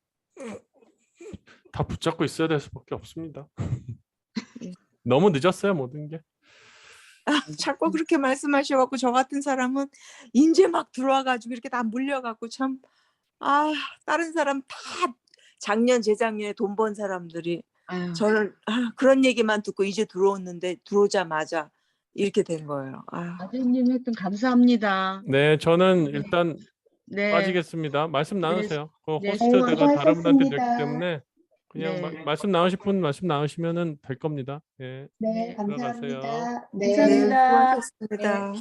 다 붙잡고 있어야 될 수밖에 없습니다. 너무 늦었어요, 모든 게. 자꾸 그렇게 말씀하셔갖고 저 같은 사람은 이제 막 들어와가지고 이렇게 다 물려갖고 참 다른 사람 다 작년 재작년에 돈 번 사람들이 아유, 저는 그런 얘기만 듣고 이제 들어오는데 들어오자마자 이렇게 된 거예요. 아재님 하여튼 감사합니다. 네, 저는 일단 네. 빠지겠습니다. 말씀 나누세요. 그 네, 호스트 내가 다른 분한테 수고하셨습니다. 냈기 때문에 그냥 네. 말씀 나누실 분 말씀 나누시면은 될 겁니다. 예. 네, 들어가세요. 감사합니다. 네, 감사합니다. 수고하셨습니다.